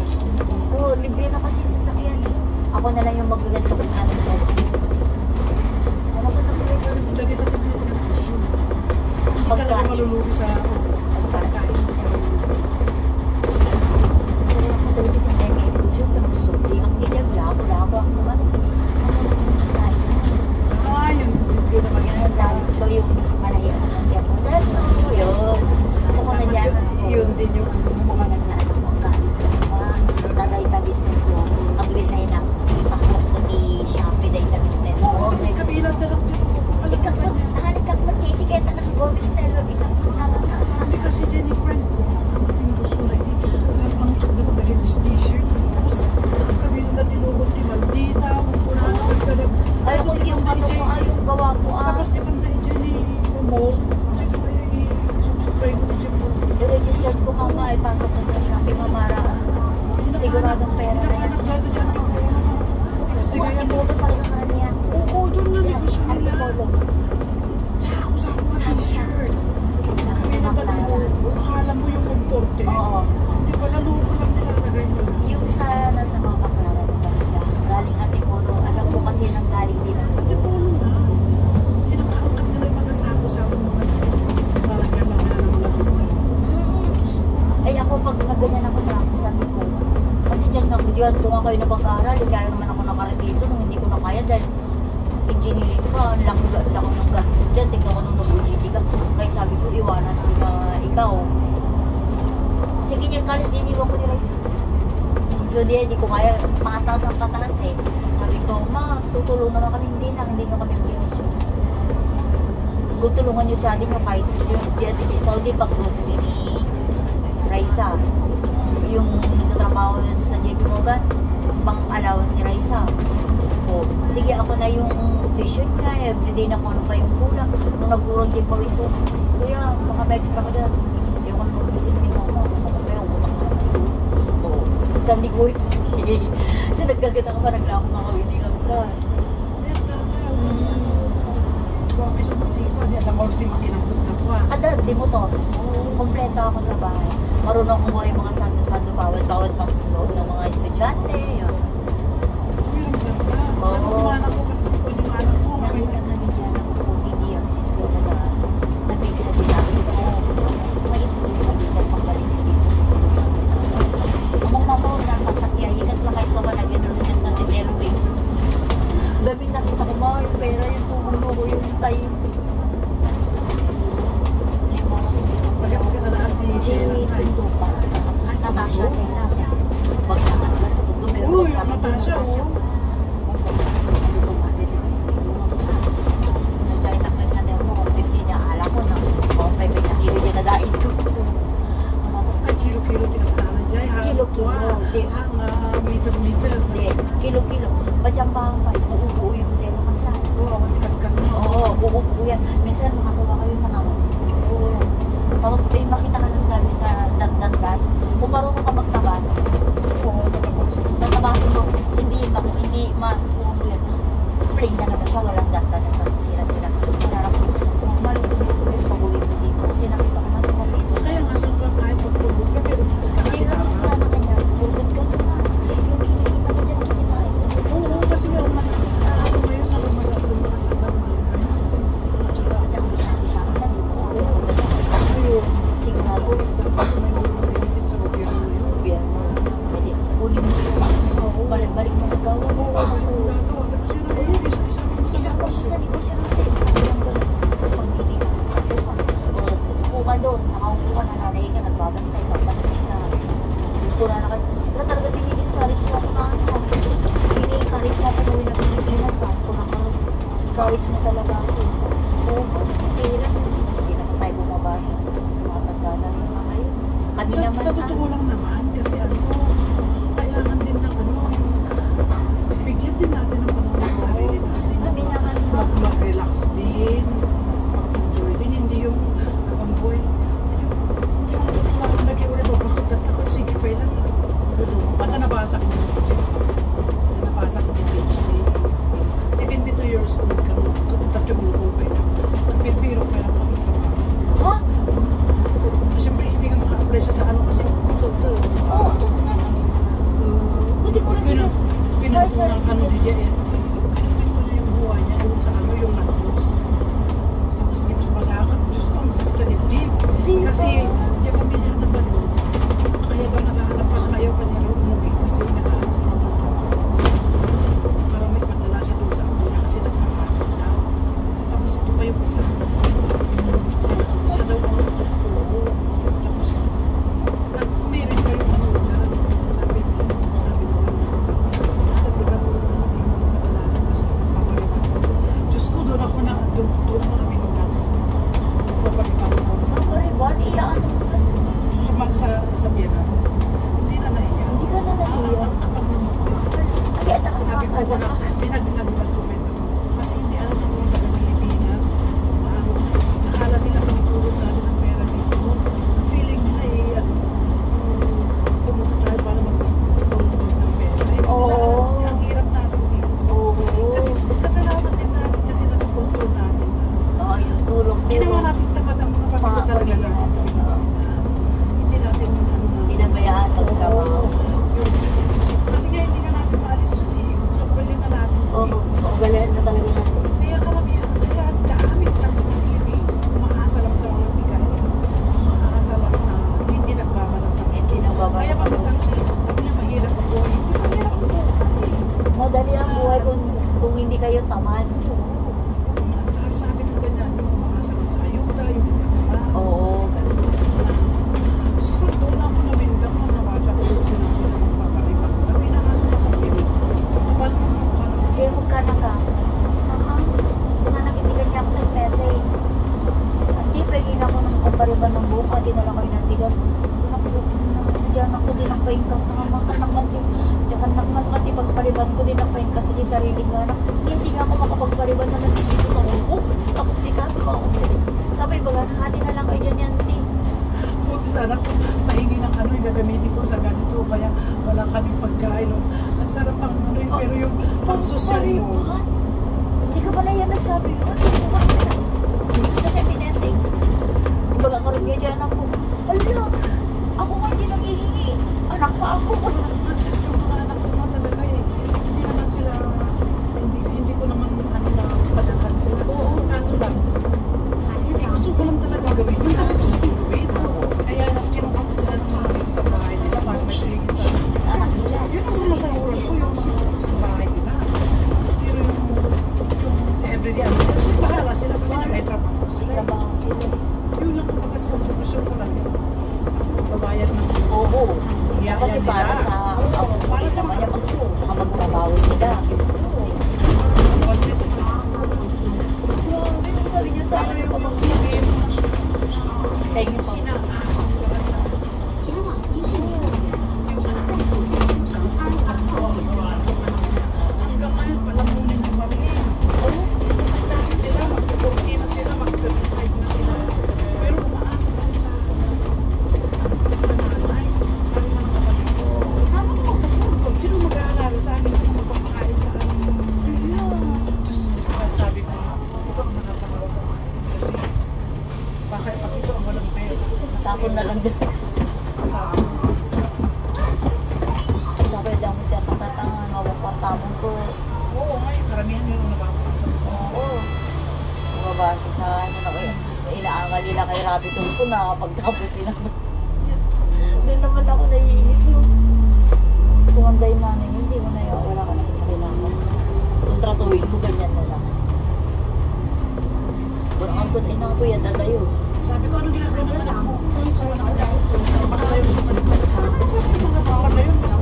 Oo, libre na kasi sa sasakyan eh. Ako na lang yung mag-rent ko kung ano na. Ano ba nag-rent?
Lagi na tabi ng puso. Hindi ka lang malulugi sa pagkain.
So, ako madali dito yung mga illusion. Nagsusuli ang ilag. Labo-labo ako naman.
Yun. Hindi naman yan.
Ito yung malahi ako ng diyan. Yun. So, kung na dyan.
Yun din yung
So, kung na dyan. Tatay ta business mo. Mag-resign ako. Pakasok ko ni Shopee kayo na pag-aaral, kaya naman ako nakarit dito nung hindi ko na kaya dahil engineering pa, ang laki ng gastos dyan, tingnan ko nung nag-UGT ka. Kaya sabi ko, iwanan ko na ikaw. Sige niya, college, iniwan ko ni Raisa. So di ko kaya pataas ng pataas eh. Sabi ko, ma, tutulong naman kami, hindi nyo kami piyosyo. Tutulungan nyo siya din yung kahit yung Saudi pag-grocery ni Raisa. Yung nagtatrabaho yun sa JP Morgan, pang-allowance si Raisa. O, sige ako na yung tuition niya, everyday na kung ano pa yung kulang. Nung nagkurang din pa ito, kuya, baka may extra ko dyan. Hindi ako nag-business kay mama, kaya utak ko. O, kandi ko hindi. So nagkagata ka pa, naglako nga ako, hindi kami sa. Ada, di motor. Kompleto ako sa bahay. Marunong kumuha yung mga santo-santo, bawal-bawal pang loob ng mga estudyante. Yun. Nakita kami dyan ako po, hindi ang siskwela na nabig sa dinami ko. May ituloy kami dyan, pagbalik ko dito. Among mamaw na pagsakyayi, kasi nakait ko ka nag-enrollment sa Teteruring. Gabi nakita ko ba, yung pera, yung tumulo ko, yung time. Jamie Tundo pa. Natasha, kaya bagsakan ka sa Tundo. Meron bagsakan ka Natasha. Nagdahil lang kayo sa termo, kung 50 na ala ko na. Kung 5 isang kilo dyan na dahil ko.
Ay, kilo-kilo tinasana dyan.
Kilo-kilo.
Meter-meter.
Kilo-kilo. Padyambang pa, uubuo yung tela kang saan.
Oo, tikat-kat mo.
Oo, uubuo yan. Minsan makakuha kayo ng awal. Oo. Tapos may makita ka ng galis na dat-dat-dat. Kung marunong ka magtabas,
Oo,
tatabasin mo, hindi makuha mo yun. Plain na naman siya, walang dat-dat, sira-sira. Mararap mo, mama, yung tuloy-tuloy, pag-uwi mo dito. Kasi nakita ko man yung galis.
kaya nga sa kahit pag-food ka, pero
Hindi nga rin kaya na kanya, purgod ka na. Yung kinikita mo dyan, kikitain mo.
oo, kasi nga ngayon na lumakas sa laman.
At saka bisya-bisya ka na, di mo. Sigurado.
May mga benefits sa gobyerno.
Gobyerno. Pwede. Unin mo yun. Balik mo nagawa mo. Isang ko sa negosyo natin. Sabi lang doon. Tapos magbibig ka sa tayo ka. O upo ka doon. Nakaupo ka, nananay ka, nagbabantay, babantay ka. Pura na ka. Na talaga dinidiscourage mo ako na ano. Ini-encourage mo ako gawin na Pilipinas. Kung encourage mo talaga ako. Sabi, oo ba, kasi pera. Hindi naman tayo bumabahi. Tumatanda na rin mga kayo. Kami naman
Sa totoo lang naman, kasi kailangan din ng bigyan din natin ng panahon sa sarili natin.
Kami naman
Mag-relax din, mag-enjoy din, hindi yung pamboy. Nag-iulit ako, ako, sige pa lang. Pagka nabasa ko yung page 72 years old ka, tatyong mo pa yun. Nagbibiro pa lang kami.
ha?
Siyempre, hindi ka maka-apply sa ano kasi total.
Oo, ito kasi. Buti ko na sila. Kahit na
Kinukulang ano
residence.
niya eh. Kinukulang na yung buhay niya doon sa ano yung nag-post. Tapos hindi mas masakit. Diyos ko, ang sakit sa dibdib. Kasi, di ba pamilya na ba doon? Kaya ba naghahanap pa kayo pa nila umuwi kasi naghahanap pa ng trabaho. already ano. Kasi bahala sila kasi may trabaho sila.
Trabaho sila.
Yun lang kung kasi contribution ko lang yun. Babayad ng
Oo.
Iya,
Kasi
iya,
para
nila.
sa
Para sa
mga magtrabaho sila.
Sabi niya sa akin yung pamangkin.
Thank you po.
Inaas ang para sa hanggang ngayon palamunin yung kami. Dahil nila mag-40 na sila, mag-35 na sila. Pero umaasa pa rin sa nanay. Sabi ng kapatid ko, ano mo magka-food? Sino mag-aalala sa akin? Sino magpapakain sa akin? Tapos sabi ko, ito ang nakatawag ko. Kasi bakit ito ang walang pera.
Tapon na lang din. Sabi dyan mo dyan natatangan. Hawak pa tapon ko.
Oo, ngayon karamihan yung nababasa sa
Oo. Mababasa sa ano na inaangal nila kay Rabi ko na pagtapos nila. Doon naman ako naiinis yung tumanda yung nanay, hindi mo na yun, wala ka naman kailangan. Kung tratuhin ko, ganyan na lang. Parang ang good, ina po yan, tatayo.
sabi ko, ano ginagawa ng anak mo? Sa anak ko. Kasi baka tayo sa manipal. Yung mga bakla na yun, mas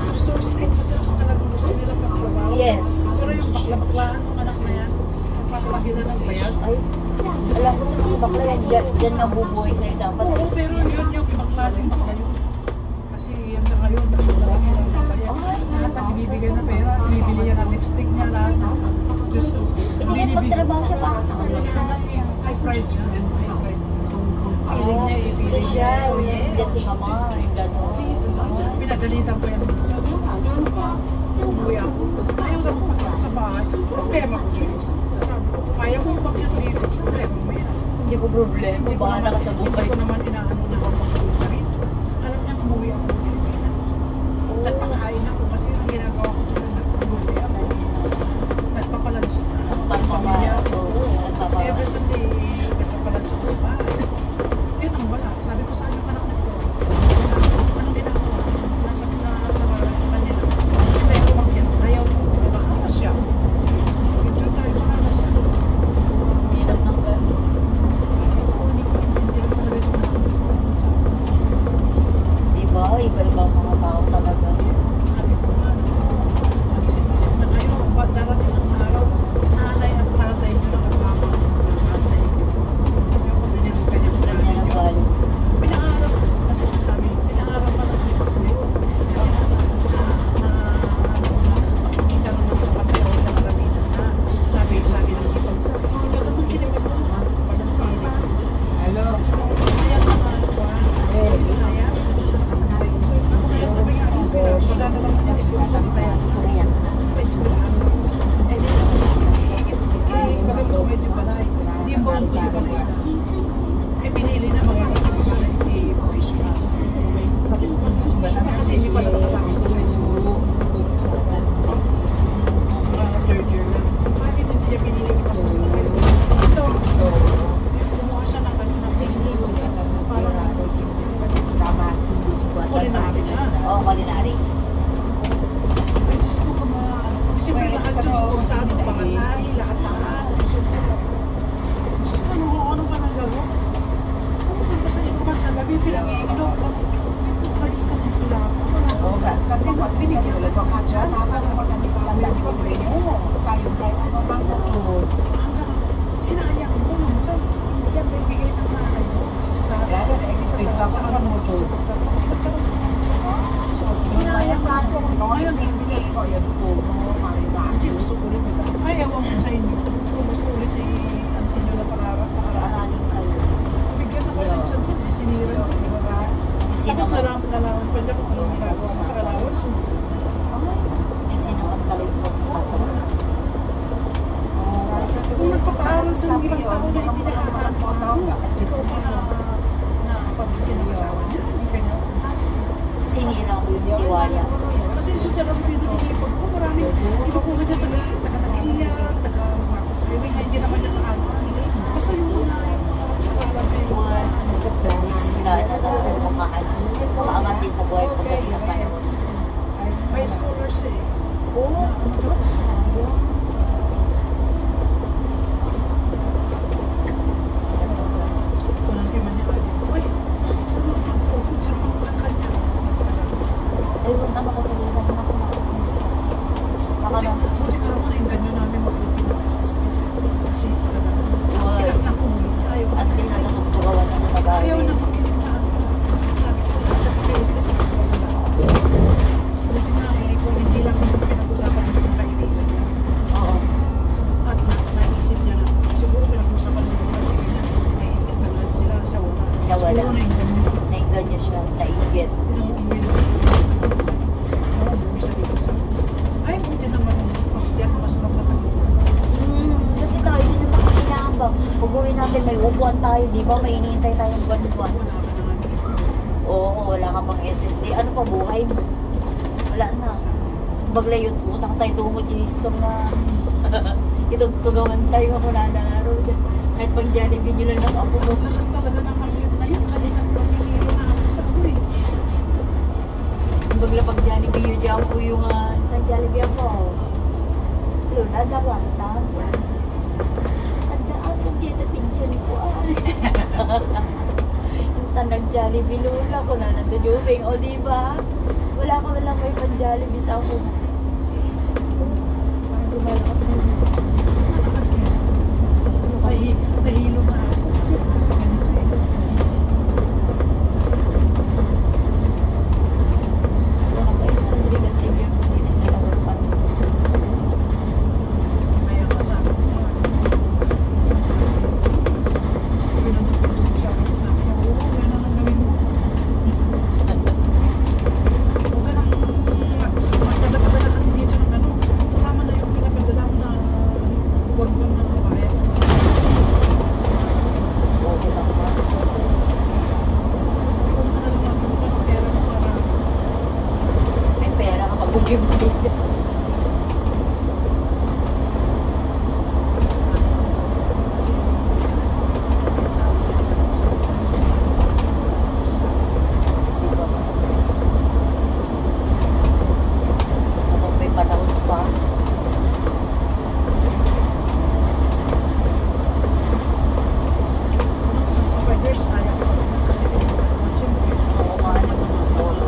resourceful kasi ako talagang gusto nila pagtrabaho.
Yes.
Pero yung bakla-baklaan ng anak na yan, magpapalaki na ng bayad.
Ay, alam ko sa mga bakla yan, yan nga bubuhay sa'yo dapat.
Oo, pero yun yung ibang klaseng bakla yun. Kasi yan na ngayon, nakalaki lang ng bayad. Lahat ang ibibigay na pera, ibibili yan ng lipstick niya lahat. Diyos,
Hindi yan magtrabaho siya para sa sarili naman niya.
ay pride niya. Ay pride. Feeling niya, feeling niya.
Social,
Oh, yes.
kasi mama, gano'n.
Pinagalitan ko yan. Sabi ko, ano pa? Umuwi ako. Ayaw na pumasok sa bahay. Problema ko siya. Sabi ko, kung ayaw mo umakyat dito, problema mo yan.
Hindi ko problema, bahala ka sa buhay.
Hindi ko naman inaano na ako magpunta rito. Alam niya, umuwi ako ng Pilipinas. Nagpakain ako kasi ang ginagawa ko doon nagpapalans na. Nagpapalans na. Pamilya ako. Every Sunday, nagpapalans ako sa bahay. Yun ang wala. Sabi ko sa anak ko, anong ginagawa? Nasa kanila. Ayaw umakyat. Ayaw ko. Baka siya. Medyo tayo baka siya.
Hirap ng gano'n. Diba? Iba-iba ang mga tao talaga.
Sabi ko nga, mag-isip-isip na kayo. Ba't darating ang araw? Nanay at tatay nyo lang ang mamahal sa inyo. Yung kanyang
Ganyan ang galing.
Pinangarap ko kasi sabi, pinangarap pa ng iba ko yun. Kasi makikita naman sa kapatid na karamihan na sabi ng iba ko. Hindi ka naman kinimit mo.
Hello.
Kaya naman ko, kasi sayang. Kaya naman yung alis ko na, wala na naman yung ikusan tayo.
Ayan.
Pa eskwelahan. Eh di, magandang medyo balay. Hindi yung buong medyo balay na. Eh pinili na mga medyo balay, hindi professional. Sabi ko, kasi hindi pa nakatapos ng high school. Mga third year lang. Bakit hindi niya pinili tapos ng high school? Ito, kumuha siya ng kanya ng safety. Parang culinary na.
Oo, culinary.
Ay, Diyos ko kung kasi may lahat yung suportado, pangasahe, lahat. Diyos ko, ano ba nang gawin? Kung basta yung kumansa, labi pinag-iinom ko. Kalis ka ng sila. Binigyan ko pa chance para magsabihin ko mo. Sinayang mo ng chance. Yan may bigay ng nanay mo. Sa kamuto. Sinayang mo. Ngayon, sinibigay ko. Hindi gusto ko rin. Ay, ewan ko sa inyo. Kung gusto ulit auntie nyo na
Aralin kayo.
bigyan ako ng chance. Hindi sinira. Tapos nalaman pa niya kung anong ginagawa ko sa allowance.
Yung sinuot ka rin po sa kasi.
Kung nagpapaaral sa ibang tao na hindi nakakaano, gusto ko na pabigyan ng asawa niya. Hindi kanya.
Sinira mo yung tiwala.
Kasi yung sister ng pinag-iipag ko, marami. Iba ko kanya taga-Nakilia, taga-Marcos Highway, hindi naman niya kaano. Basta yung una, gusto ko lang kayo.
Wala na sa makakaan. Makaangat din sa buhay ko kasi yung panahon.
May scholars eh.
Oo, sayang. wala.
Oo, nainggit.
Nainggit niya siya, nainggit.
Ay, buti naman. Mas yan, mas maganda.
Kasi tayo din naman kailangan ba? Pag uwi natin may upuan tayo, di ba? May inihintay tayong buwan-buwan.
Wala ka naman.
Oo, wala ka pang SSD. Ano pa buhay mo? Wala na. Baglayot, utang tayo tumod yung store na itugtugaman tayo ako na araw. Kahit pang Jollibee nyo lang ng apo mo.
Lakas talaga ng manglit na yan. Kalikas pa pinilo na ako sa ako eh.
Bagla pag Jollibee yun dyan po yung ng Jollibee ako. Luna, dawan na. Tandaan ko dito pinsan ko yung tanag Jollibee Luna ko na natujubing. O diba? Wala ka walang may pang Jollibee sa ako. Parang lumalakas mo.
Malakas yan. Nahilo na ako. Kasi ganito eh.
So, nakakait na ang ligat TV yung hindi na nilalapan.
Kaya kasama ko naman. Pinagtutunan sa akin. Sabi niya, oo, yan ang gawin mo. Huwag ka nang magpadala kasi dito ng ano. Tama na yung pinapadala mo na buwan-buwan ng kabayan.
Oo, kita ko ba?
Kung ka na lang magbuka ng pera mo para
May pera ka pag-ugim-ugim. Diba? Habang may panahon pa.
sa fighters kaya ko kasi pinag-watch mo eh.
Oo, maano mo ng polo.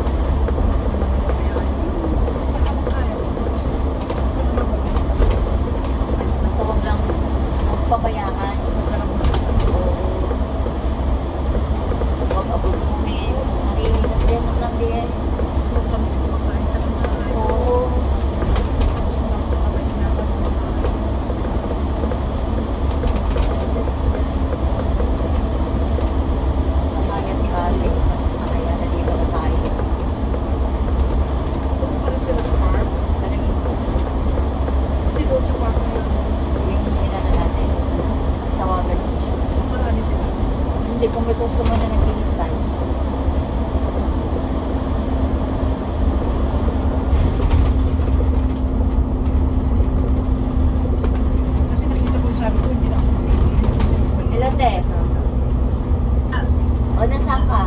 Basta ka kaya ko. Kasi ano naman
Basta wag lang magpabayaan. Oo. Huwag abusuhin ang sarili kasi yan lang lang din. Oo. Just kasama niya si ate. Tapos na kaya nandito na tayo. Talagang yung inano natin. Tawagan mo siya. Hindi, kung may customer na naghihintay. Hello, te. O, nasaan ka?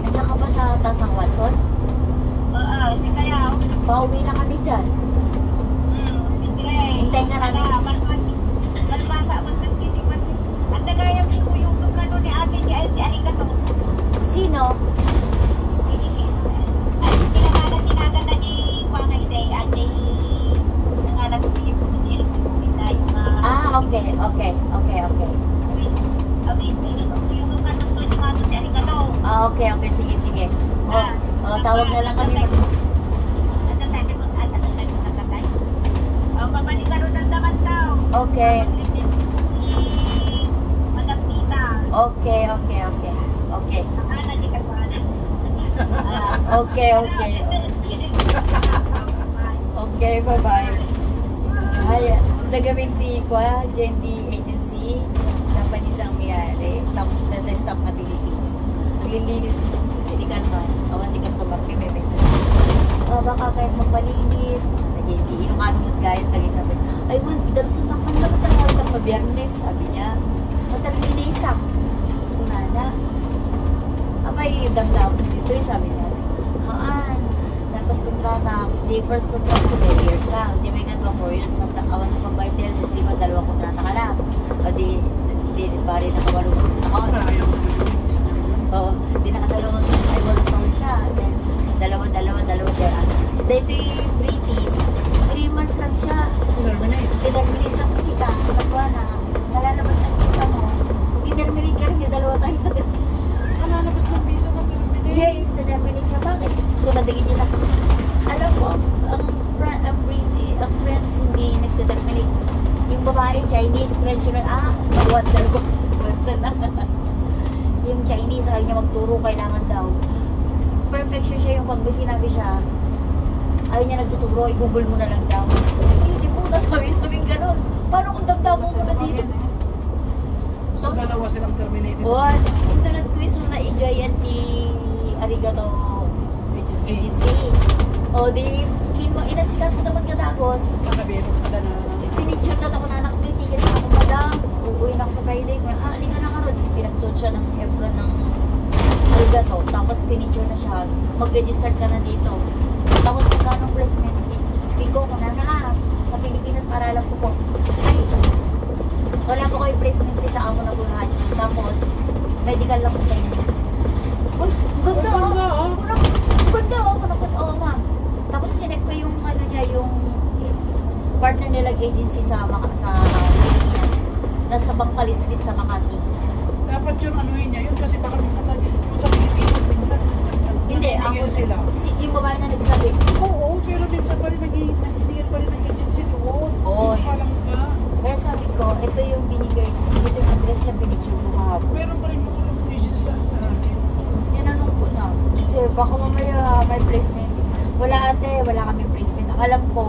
Nandiyan ka pa sa taas ng Watson? Pauwi na kami dyan. Hintay na namin. Sino? Ah, okay. Ah, okay. Sige. Tawag na lang kami. Okay. Okay, bye-bye. Ay, taga-binti ko, JND Agency, Japanese ang mayari. Tapos, stop na Pilipino. Naglilinis, hindi ka naman. Awan di customer kayo, may message. Baka kahit magpalinis, nag-JND, yung ano mo gayat, lagi sabi, ay, dalo sa makman na matawag ka pa biyernes, sabi niya. Materminate ka. Kunana. Abay, damdam dito, sabi niya. Haan. Tapos kontrata, J-First kontrata ko 2 years lang. Di ba nga 4 years lang. Awan na pang vital, di ba 2 kontrata ka lang. O di bari nakawalong taon. Oo, di nakadalawang, ay 8 taon siya. Then, dalawa. Dito yung British, 3 months lang siya. Dinarminate lang sila. Nagwa na, nalalabas ng visa mo. Dinarminate ka rin, 2 tayo na din.
Nalalabas ng visa na terminate.
Yes, dinarminate siya. Bakit? Kung nadigin nila. Alam ko, ang friends hindi nagdeterminate. Yung Yung babae, Chinese, French, wonder ko. Yung Chinese, ayaw niya magturo, kailangan daw. Perfection siya yung pag may sinabi siya, ayaw niya nagtuturo, i-google mo na lang daw. Hindi po, nasabi namin ganun. Paano kung damdamo ko na dito?
So, dalawa silang terminated.
Was, internet quiz mo na i-JNT Arigato Agency. O, di, inasikaso naman katapos.
Kakabiro ka na.
Pinicture na ako na anak ko, hindi ka na ako madam. Uuwi na ako sa Friday. Halika na karot. Pinagsuot siya ng Efron ng Arigato. Tapos pinicture na siya. Mag-register ka na dito. Tapos magkano placement? Pigo ko na sa Pilipinas para alam ko po. Ay, wala po kayo placement. Isa ako na po lahat yun. Tapos, medical lang po sa inyo. Uy, ang ganda oh. Ang ganda oh. Oo, ma'am. Tapos chinek ko yung ano niya, yung partner nilang agency sa Pilipinas. Nasa Bangkalis din sa Makati.
Dapat yun anuhin niya yun kasi baka sa Pilipinas minsan.
Hindi, ako
sila.
Yung babae na nagsabi.
Oo, pero minsan pa rin nagtitigil pa rin ng agency doon.
Oo.
Hindi pa lang ba?
Kaya sabi ko, ito yung binigay, ito yung address niya, pinicture ko kahapon.
Meron pa rin makulong agency sa akin.
Tinanong ko na. Kasi baka mamaya may placement. Wala ate, wala kami placement. Alam ko,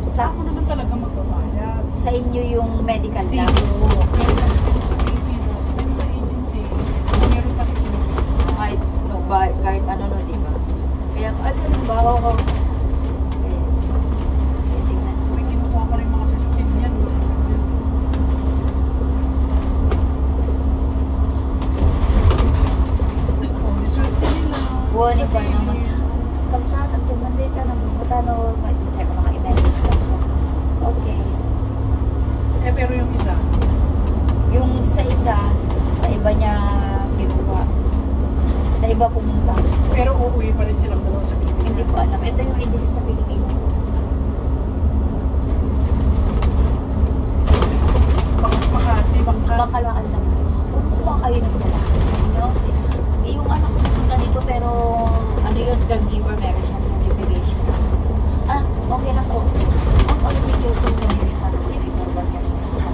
Ako naman talaga magbabayad.
sa inyo yung medical
Dito.
lang.
Sa Pilipinas, may mga agency. Meron pa rin.
Kahit ano no, di ba? Kaya, ano ba? Oo. Sige. Tingnan.
May kinukuha pa rin mga 15 yan. Oh, swerte nila.
Wani pa
Sabihin
naman.
niya.
Kapsa, nagtuman dito ng butano, may tayo ko naka-message ka po. Okay.
Pero yung isa,
Yung sa isa, sa iba niya kinuha. Sa iba pumunta.
pero uuwi pa rin silang dalawa sa Pilipinas.
Hindi ko alam. Ito yung agency sa Pilipinas.
Makati, Bangka.
Bangkalwakan sa kumuha kayo ng lalaki sa inyo. Yung anak ko pumunta dito pero ano yun, caregiver, meron siyang certification. Okay lang po. Ang pag-picture ko sa inyo sa forward kanina.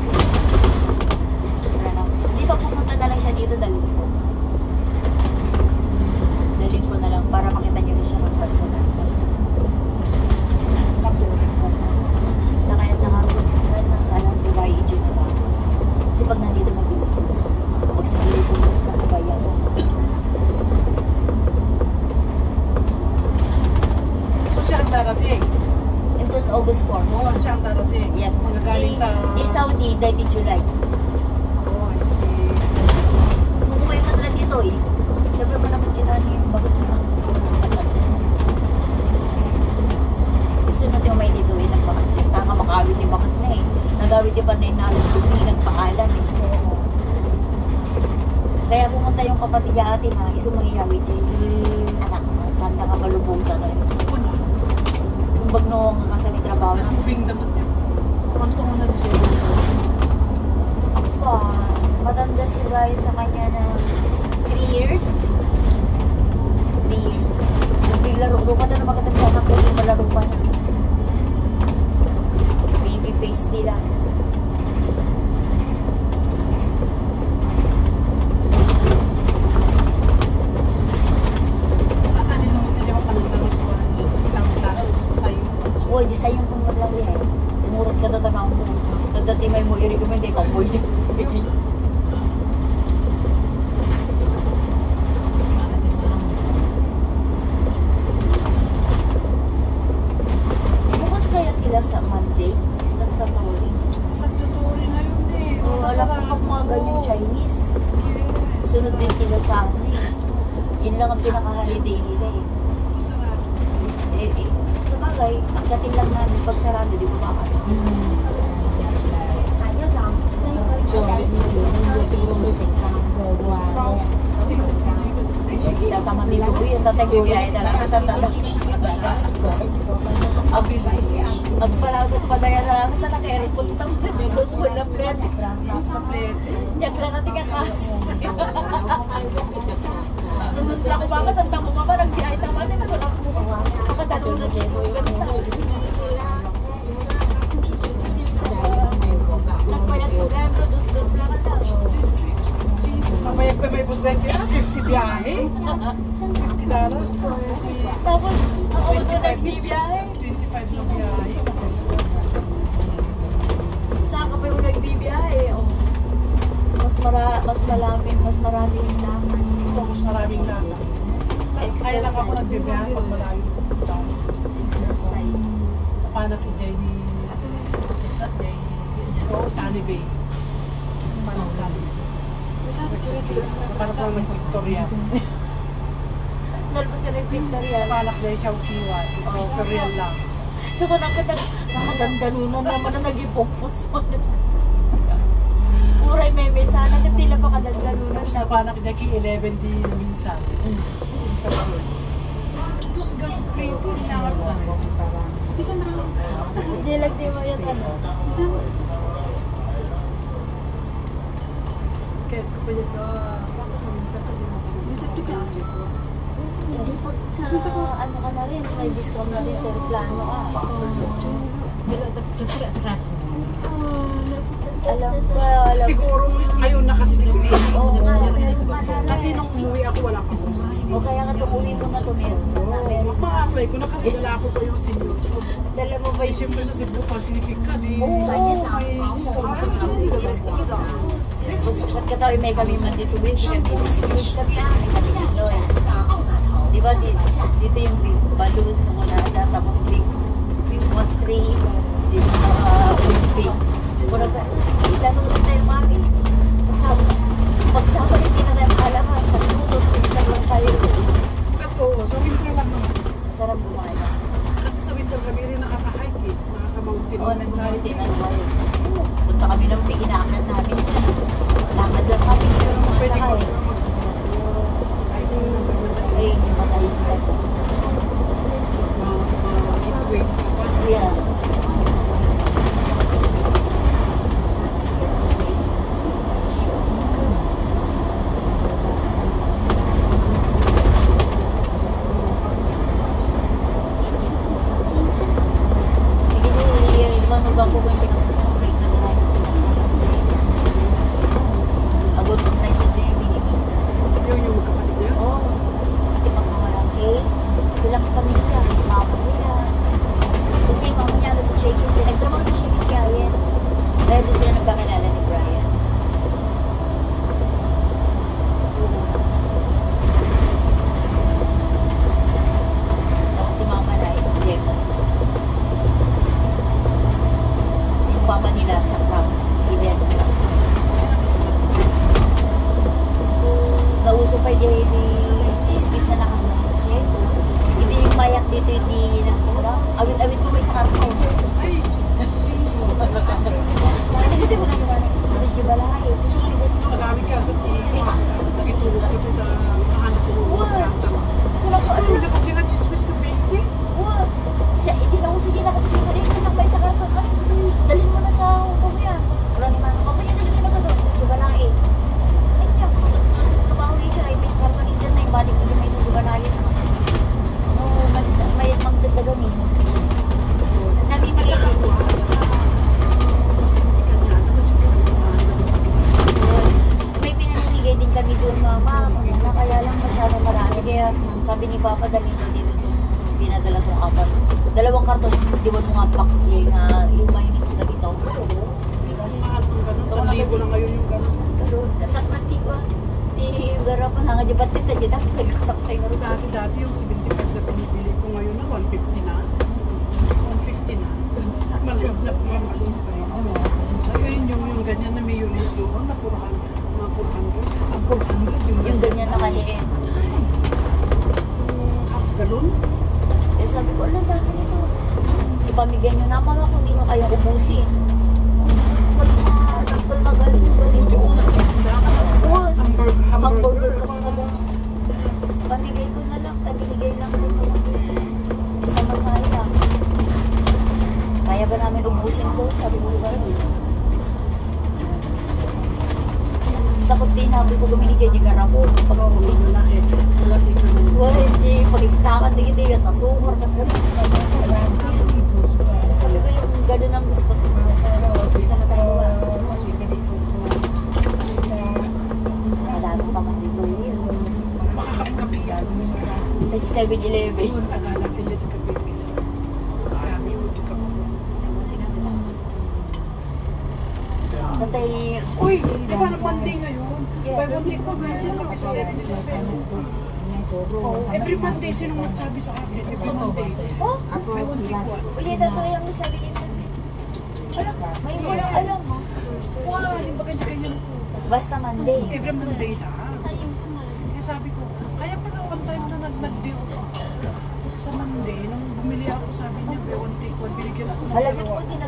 Di ba pumunta na lang siya dito, dalhin ko. Dalhin ko na lang para makita niyo rin siya ng personal. Nakaya nakakapunta ng alam ko ba yung na tapos. Kasi pag nandito mabilis na. Pag sa huli ko mas na bayan.
So siya ang darating.
Ito August 4.
Oo, siya ang darating.
Yes.
Magagaling sa...
G Saudi, dahil July.
Oh, I see.
Kung may matlan dito eh. Siyempre pa naman kita niyo yung bakit mo lang. Gusto natin yung may dito eh. Nagpakasya. Kaka makawit ni bakit na eh. Nagawit di pa na yung nalagpubi. Nagpakalan eh. Kaya pumunta yung kapatid niya atin ha. Iso mangyayawit siya. Anak mo. Tanda ka malubusan eh.
Una,
Yung bagno nga kasi may trabaho na.
nabubing damot niya. Kwanto mo na rin.
Ako pa, matanda si Rai sa kanya na 3 years. 3 years. Naglaro ka na makatanda ka kung yung malaro pa na. Baby face sila. Uy, di sa'yo kung maglawi eh. Sumurot ka doon na ako. Tagdatimay mo, i-recommend eh, pang boy dyan. Bukas kaya sila sa Monday? Istan sa Tawling.
Sa tutori na yun eh.
Oh, alam ko pag mga ganyan Chinese. Sunod din sila sa ano eh. Yun lang ang pinaka-holiday nila eh.
Masarap.
Sa bagay, ang dating lang namin pag sarado, di ba ba kayo? Ayaw lang. Siya tama dito po yung tatagulay talaga sa talaga. Ang palagot pa daya na lang sa naka-airport tam. Gusto mo na plate. Diyak lang natin kakas. Gusto lang ko ba ka, tanda mo ba nag-biay tama na wala ko. Makatulad din mo.
biyahe. $50 po.
Tapos, ako ito nagbibiyahe.
25 na biyahe.
Saan ka pa yung nagbibiyahe? Oh. Mas malapit, mas maraming laman.
Ito, mas maraming lana. Kaya lang ako nagbibiyahe pag malayo pupunta.
Exercise.
Tapanak ni Jenny. Isa Jenny. Oo, Sunny Bay. Tapanak Sunny Bay. Tapanak lang ng Victoria.
Nalpa sila yung Victoria.
Tapanak na siya ukiwan. Victoria lang.
So kung nakagandalo na naman na nag-ipopos mo. Uray meme, sana ka tila pa kadagdalunan.
Tapanak niya ki 11 di minsan. Sa school. Tapos gano'n plate. Isa na.
Jelag di mo yan ano.
Isa na. Kaya ko pa dito. Minsan ka din ako. Minsan ka din ako.
Hindi po sa ano ka na rin, may discount na rin sa plano ka. Alam ko,
Siguro ngayon na kasi 16.
Oo nga.
Kasi nung umuwi ako wala pa akong 16.
O kaya nga tumuwi mo na to, meron.
Mag-apply ko na kasi dala ko pa yung senior.
Dala mo ba
Ay,
yung
siyempre sa Cebu Pacific ka din.
Oo,
may discount ka na.
Ba't ka tao may kami man dito, Wins, kami Loy. Di ba dito yung big balloons, kamunada, tapos big Christmas tree, dito sa Olympic. Kurang ka, sige, lalo na tayo mami. Pagsama hindi na tayo makalabas, paglutot, hindi lang tayo.
Oo, sa winter lang naman.
Masarap bumala.
Kasi sa winter kami rin nakaka-hike eh. Nakaka-mountain.
Oo, nag-mountain na naman. Punta kami ng pig, inaakyat namin. Lakad lang kami, pero
Pwede ko
sumasakay. Ay, matayin ka.
Heatwave ka pa.
Yeah.
Yun yung kapatid niya.
Silang pamilya, mama nila. Kasi yung mama niya sa Shakey's, nagtrabaho sa Shakey's si Ayen. Kaya doon sila nagkakilala ni Brian. Tapos si mama na is Jemon. Yung papa nila sa prom, Eden. Nauso pa yung chismis na nakasasasya. Hindi yung mayak dito, hindi nagtura. Awit-awit ko may sa karton.
Ay!
Hindi mo na naman. Hindi balay.
Gusto ko naman nakadami ka. Nagitulog ko ito na nakahanap ko.
Kulang sa
Ano
ano?
na kasi nga chismis ko 20?
Wow. Hindi na ko sige na kasi siguro hindi na may sa karton. Ano ito? Dalhin mo na sa hukom yan. Wala ni Mano. Kapag yan na ka doon. Hindi balay. Ay, hindi ako. Trabaho ito ay may sa karton. Hindi na yung balik ko din may sa balay. No, may magdadagamin.
At saka ako, mas hindi ka niya. Kasi
May pinanamigay din kami doon, mama. Na kaya lang masyadong marami. Kaya sabi ni Papa, dalhin daw dito yung pinadala kong apat. 2 karton, di ba mga box yung mayonnaise nila dito.
mahal kung gano'n. 1,000 na ngayon yung gano'n.
Katak na tiwa. Di garapan nga di ba't tita dyan ako kayo kayo nga rin.
Dati yung 75 na pinibili ko ngayon na 150 na. 150 na. Maliit na po yan, maliit pa rin. Ayun yung ganyan na mayonnaise doon na 400. Mga 400. Ang 400
Yung ganyan na kahihin.
half galon.
Eh sabi ko, alam dami nito. Ipamigay nyo na mga kung di nyo kayong ubusin. Magaling yung galing. Hamburger kasi na ba? Pamigay ko na lang. Binigay lang dito. Isang masaya. Kaya ba namin ubusin ko? Sabi ko ba? Tapos din namin ko gumini JJ Garapon. Pag
Malaki. Malaki ka naman.
well, hindi pag-istakan din ito yung sa sumor. Kasi sabi ko yung gano'n ang gusto ko. Dito na tayo ba? Sa dami pa man dito yun.
7-Eleven.
Yun, tagalog din dito kapit. Kami mo dito kapit.
Tatay,
Uy, di ba na Monday ngayon?
Yes.
By one week pa ba dyan kami sa 7-Eleven? Every Monday, sinong nagsabi sa akin? Every Monday.
oh,
By one week one.
ulit na to yung sabi nito. Alam, may mo lang alam mo.
Wow, hindi ba ganyan po?
Basta Monday.
Every Monday na. Kaya sabi ko, kaya pala one time na nag-deal ko. Sa Monday, nung bumili ako, sabi niya, by one take one, binigyan ako sa
Halagyan
dalawa.
ko din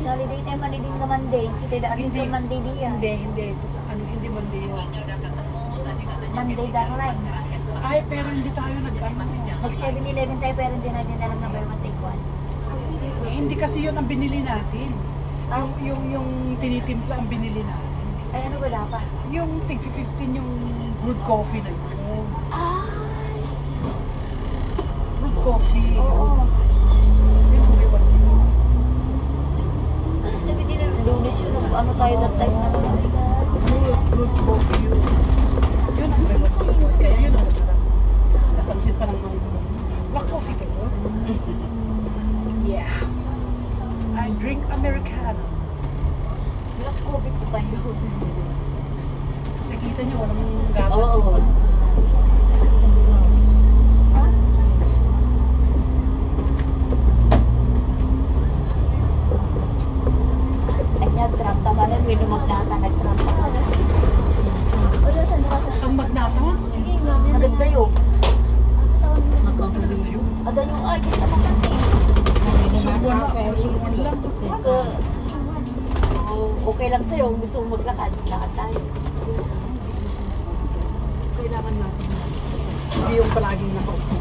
holiday tayo mali din ka Monday. Si Tida Atin
Hindi.
ka Monday din yan.
Hindi. Ano, hindi Monday yun.
Monday darling.
Ay, pero hindi tayo nag-ano.
Mag 7-Eleven tayo pero hindi natin alam na buy one take one.
Eh, hindi kasi yun ang binili natin.
Ay,
Yung tinitimpla ang binili natin.
ay ano wala pa?
Yung tig 15 yung brewed coffee na yun.
Ay,
Brewed coffee.
oo.
Yun ang may one.
Sabi nila, Lunes yun. Ano tayo that time na
Brewed coffee yun. Yun ang may one. Kaya yun ang masarap. Napansin pa ng mga black coffee kayo. Yeah. I drink Americano.
Black coffee ko kayo.
Nakita niyo, walang gatas.
Oo. Ay, nag-trap ka ba? May lumagnata, nag-trap ka ba?
Ang magnata?
Maganda yun.
Maganda yun.
Ada yung ay, kita mo kami.
Subuan lang. Subuan lang.
Okay lang sa'yo, gusto mo maglakad, lakad tayo.
Kailangan natin. Hindi yung palaging nakaupo.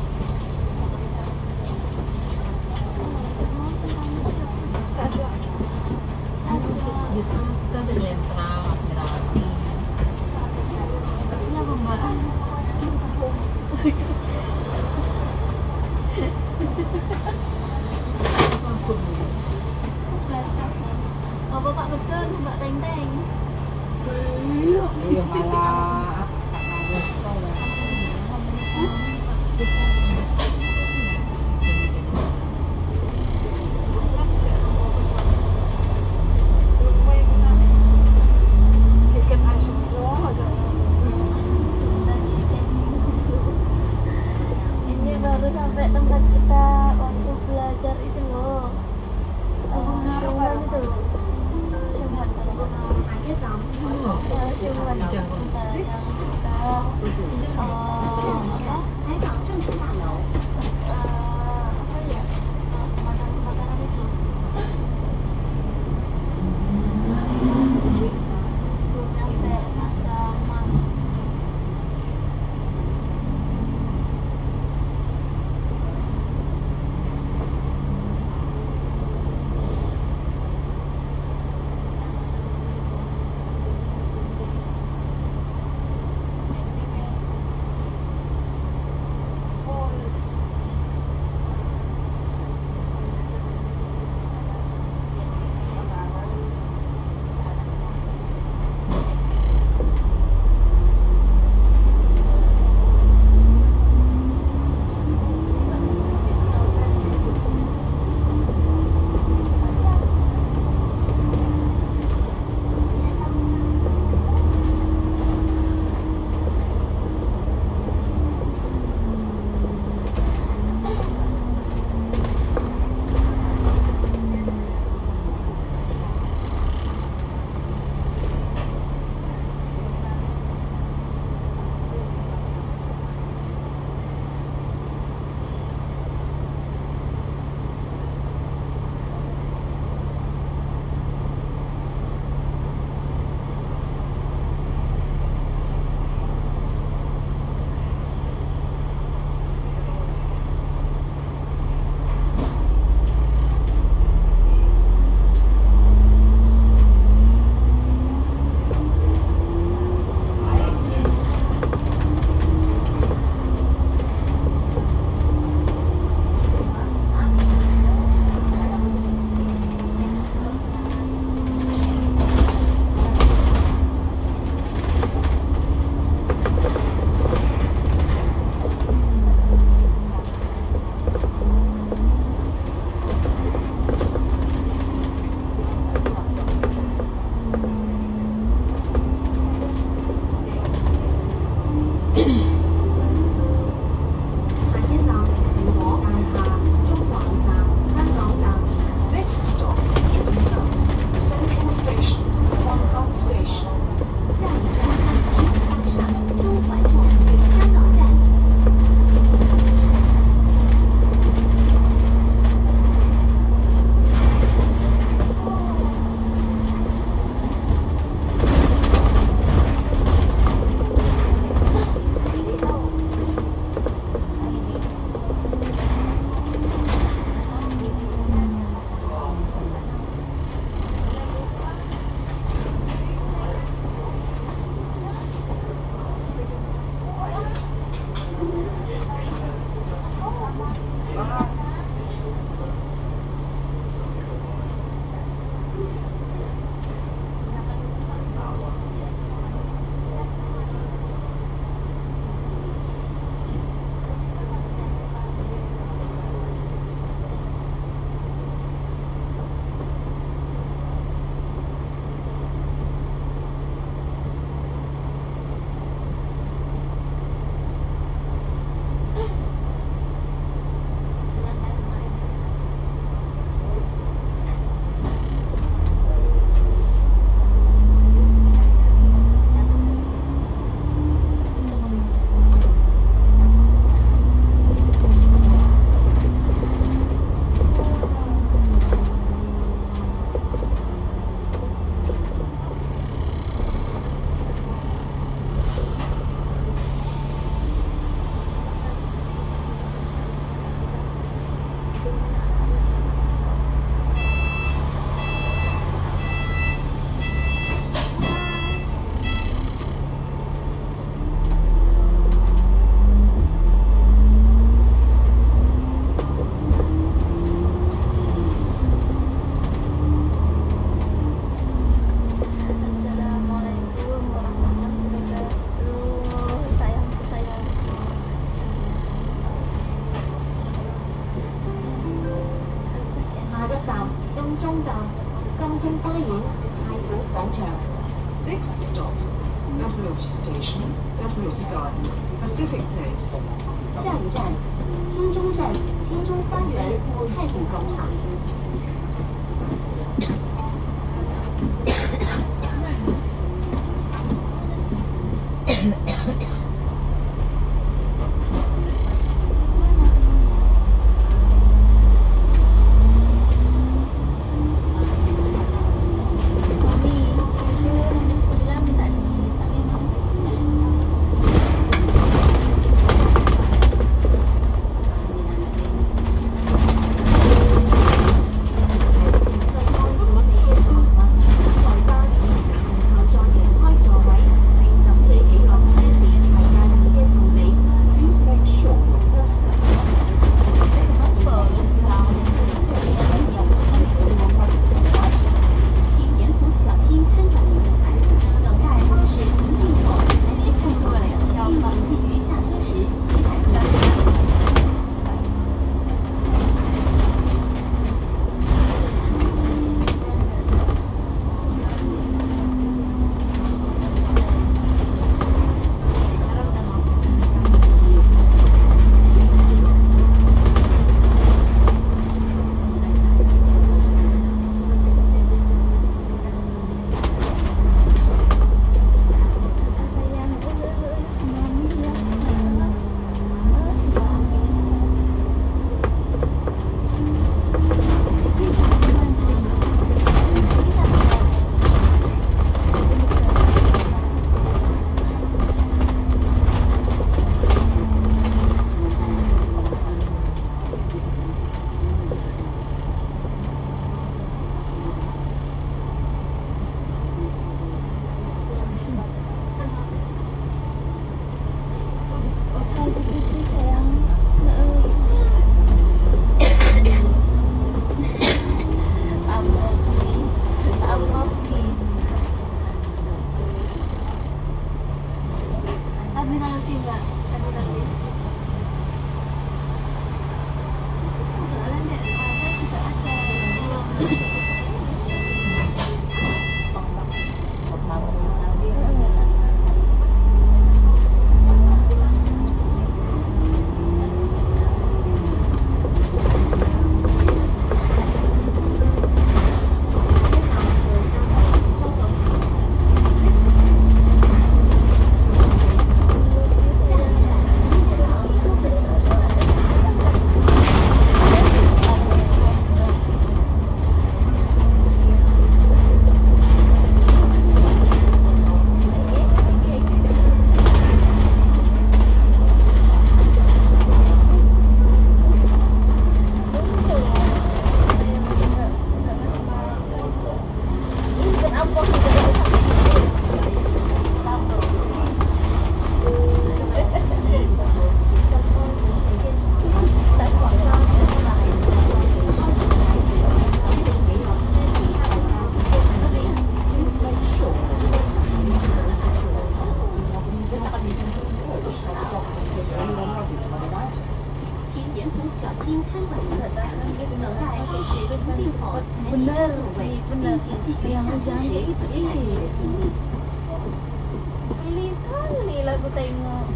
Bapak betul, Mbak Teng-Teng.
Yung malah
Ini baru sampai tempat kita waktu belajar itu loh. Agung Haruman itu. Syuman kalau ya, Syuman. Yang kita apa?
站金钟花园太古廣場。Next stop, Bethlehem Station, Bethlehem Garden, Pacific Place. 下一站，金鐘站金鐘花園太古廣場。
Bener, bener. Yang hujan itu Beli kali lagu tengok.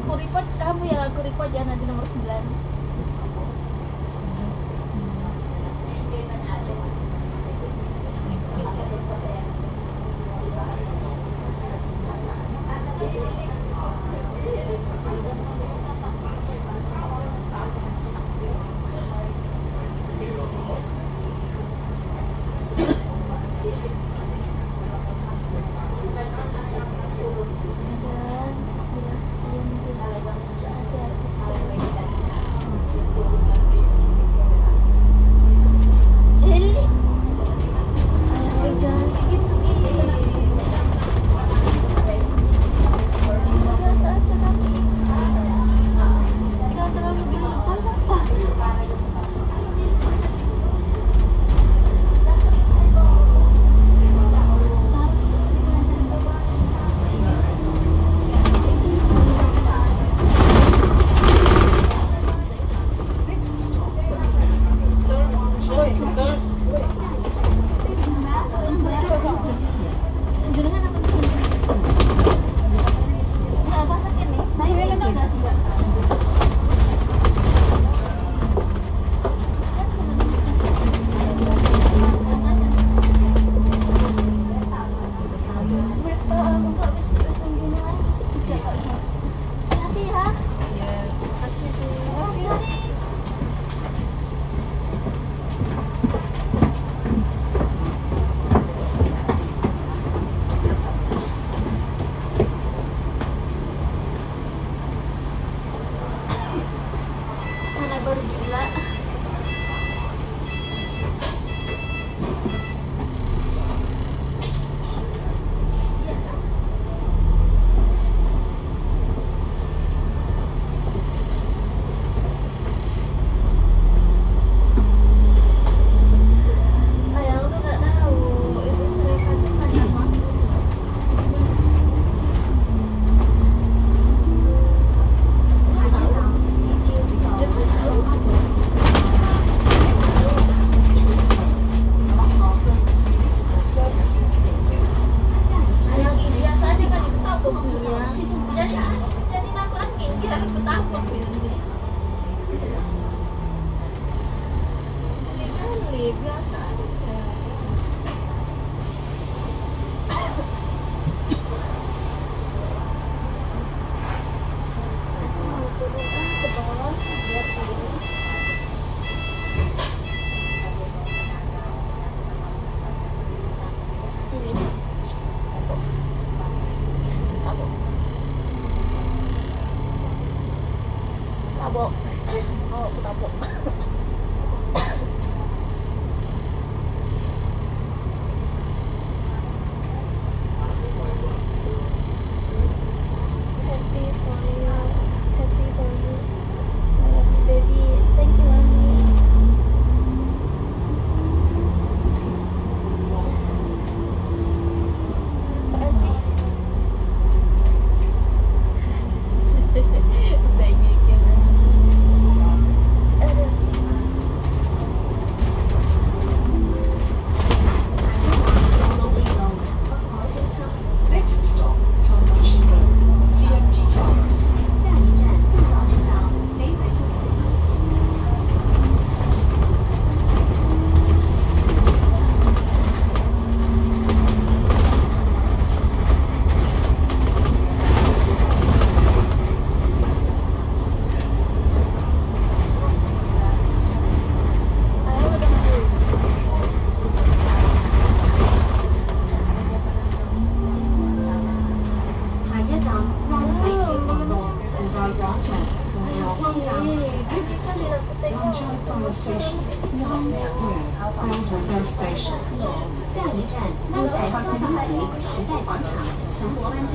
Aku report kamu yang aku report jangan nanti nomor 9.
Station，下一站将在苏州区时代广场铜锣湾站。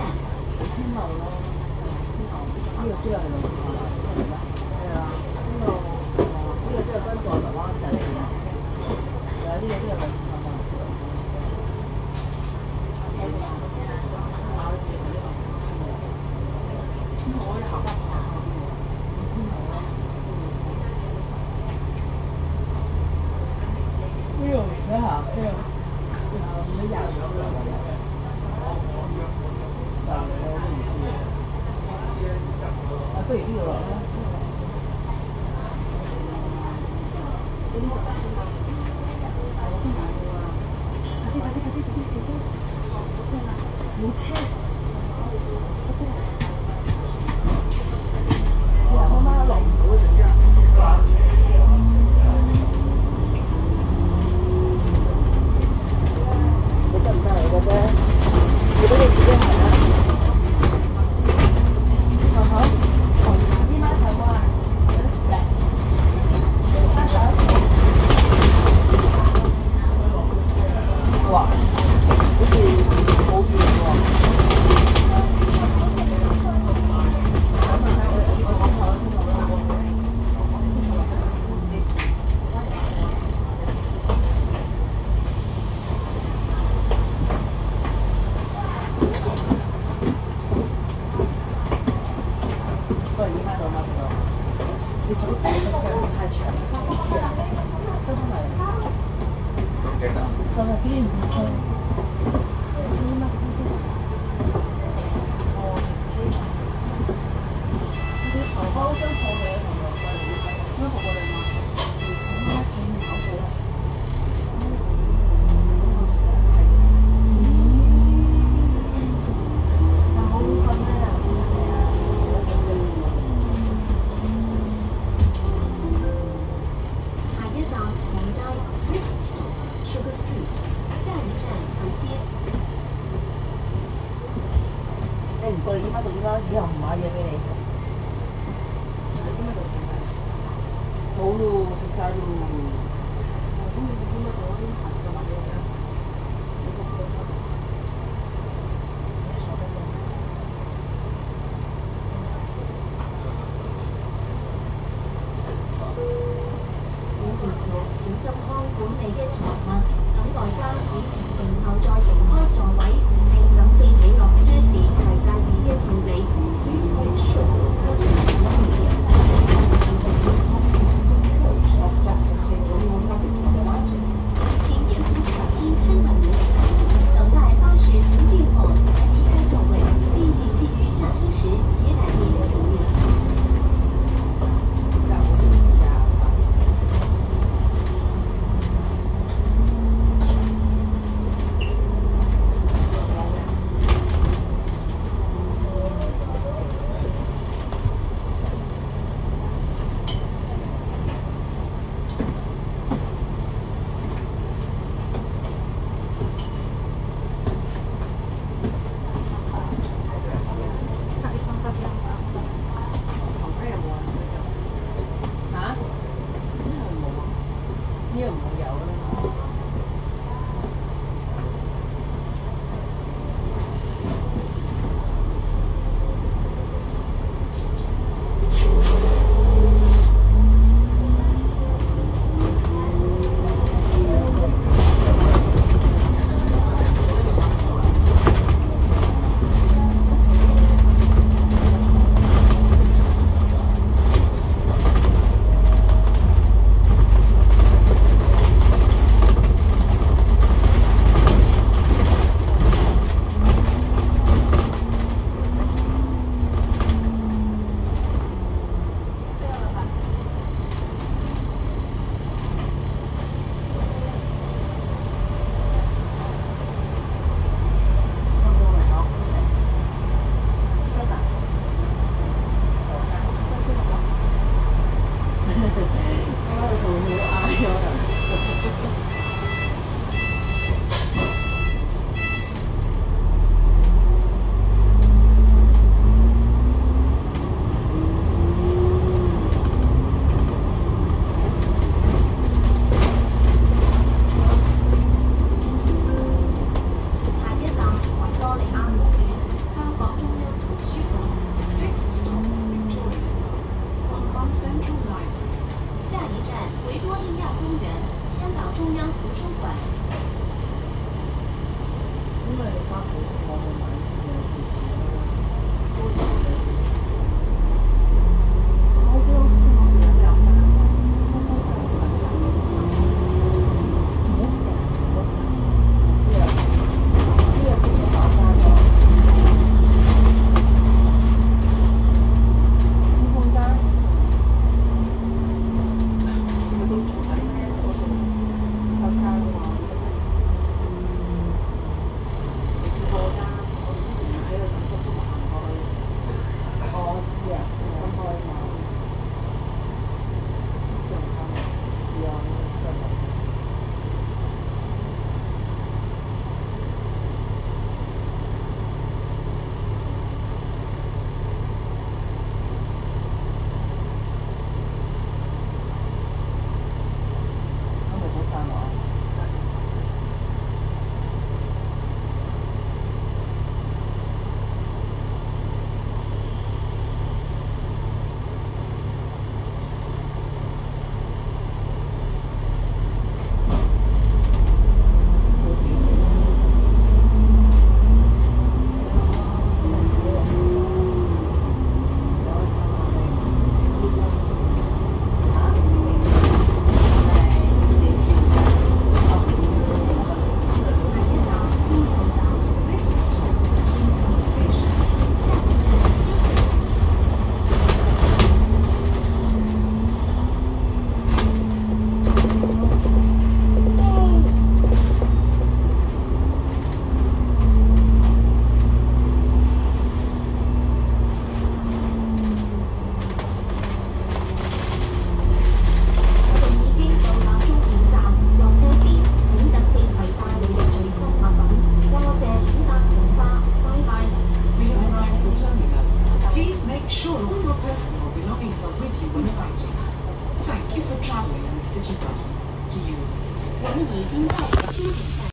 我们已经到了终点站。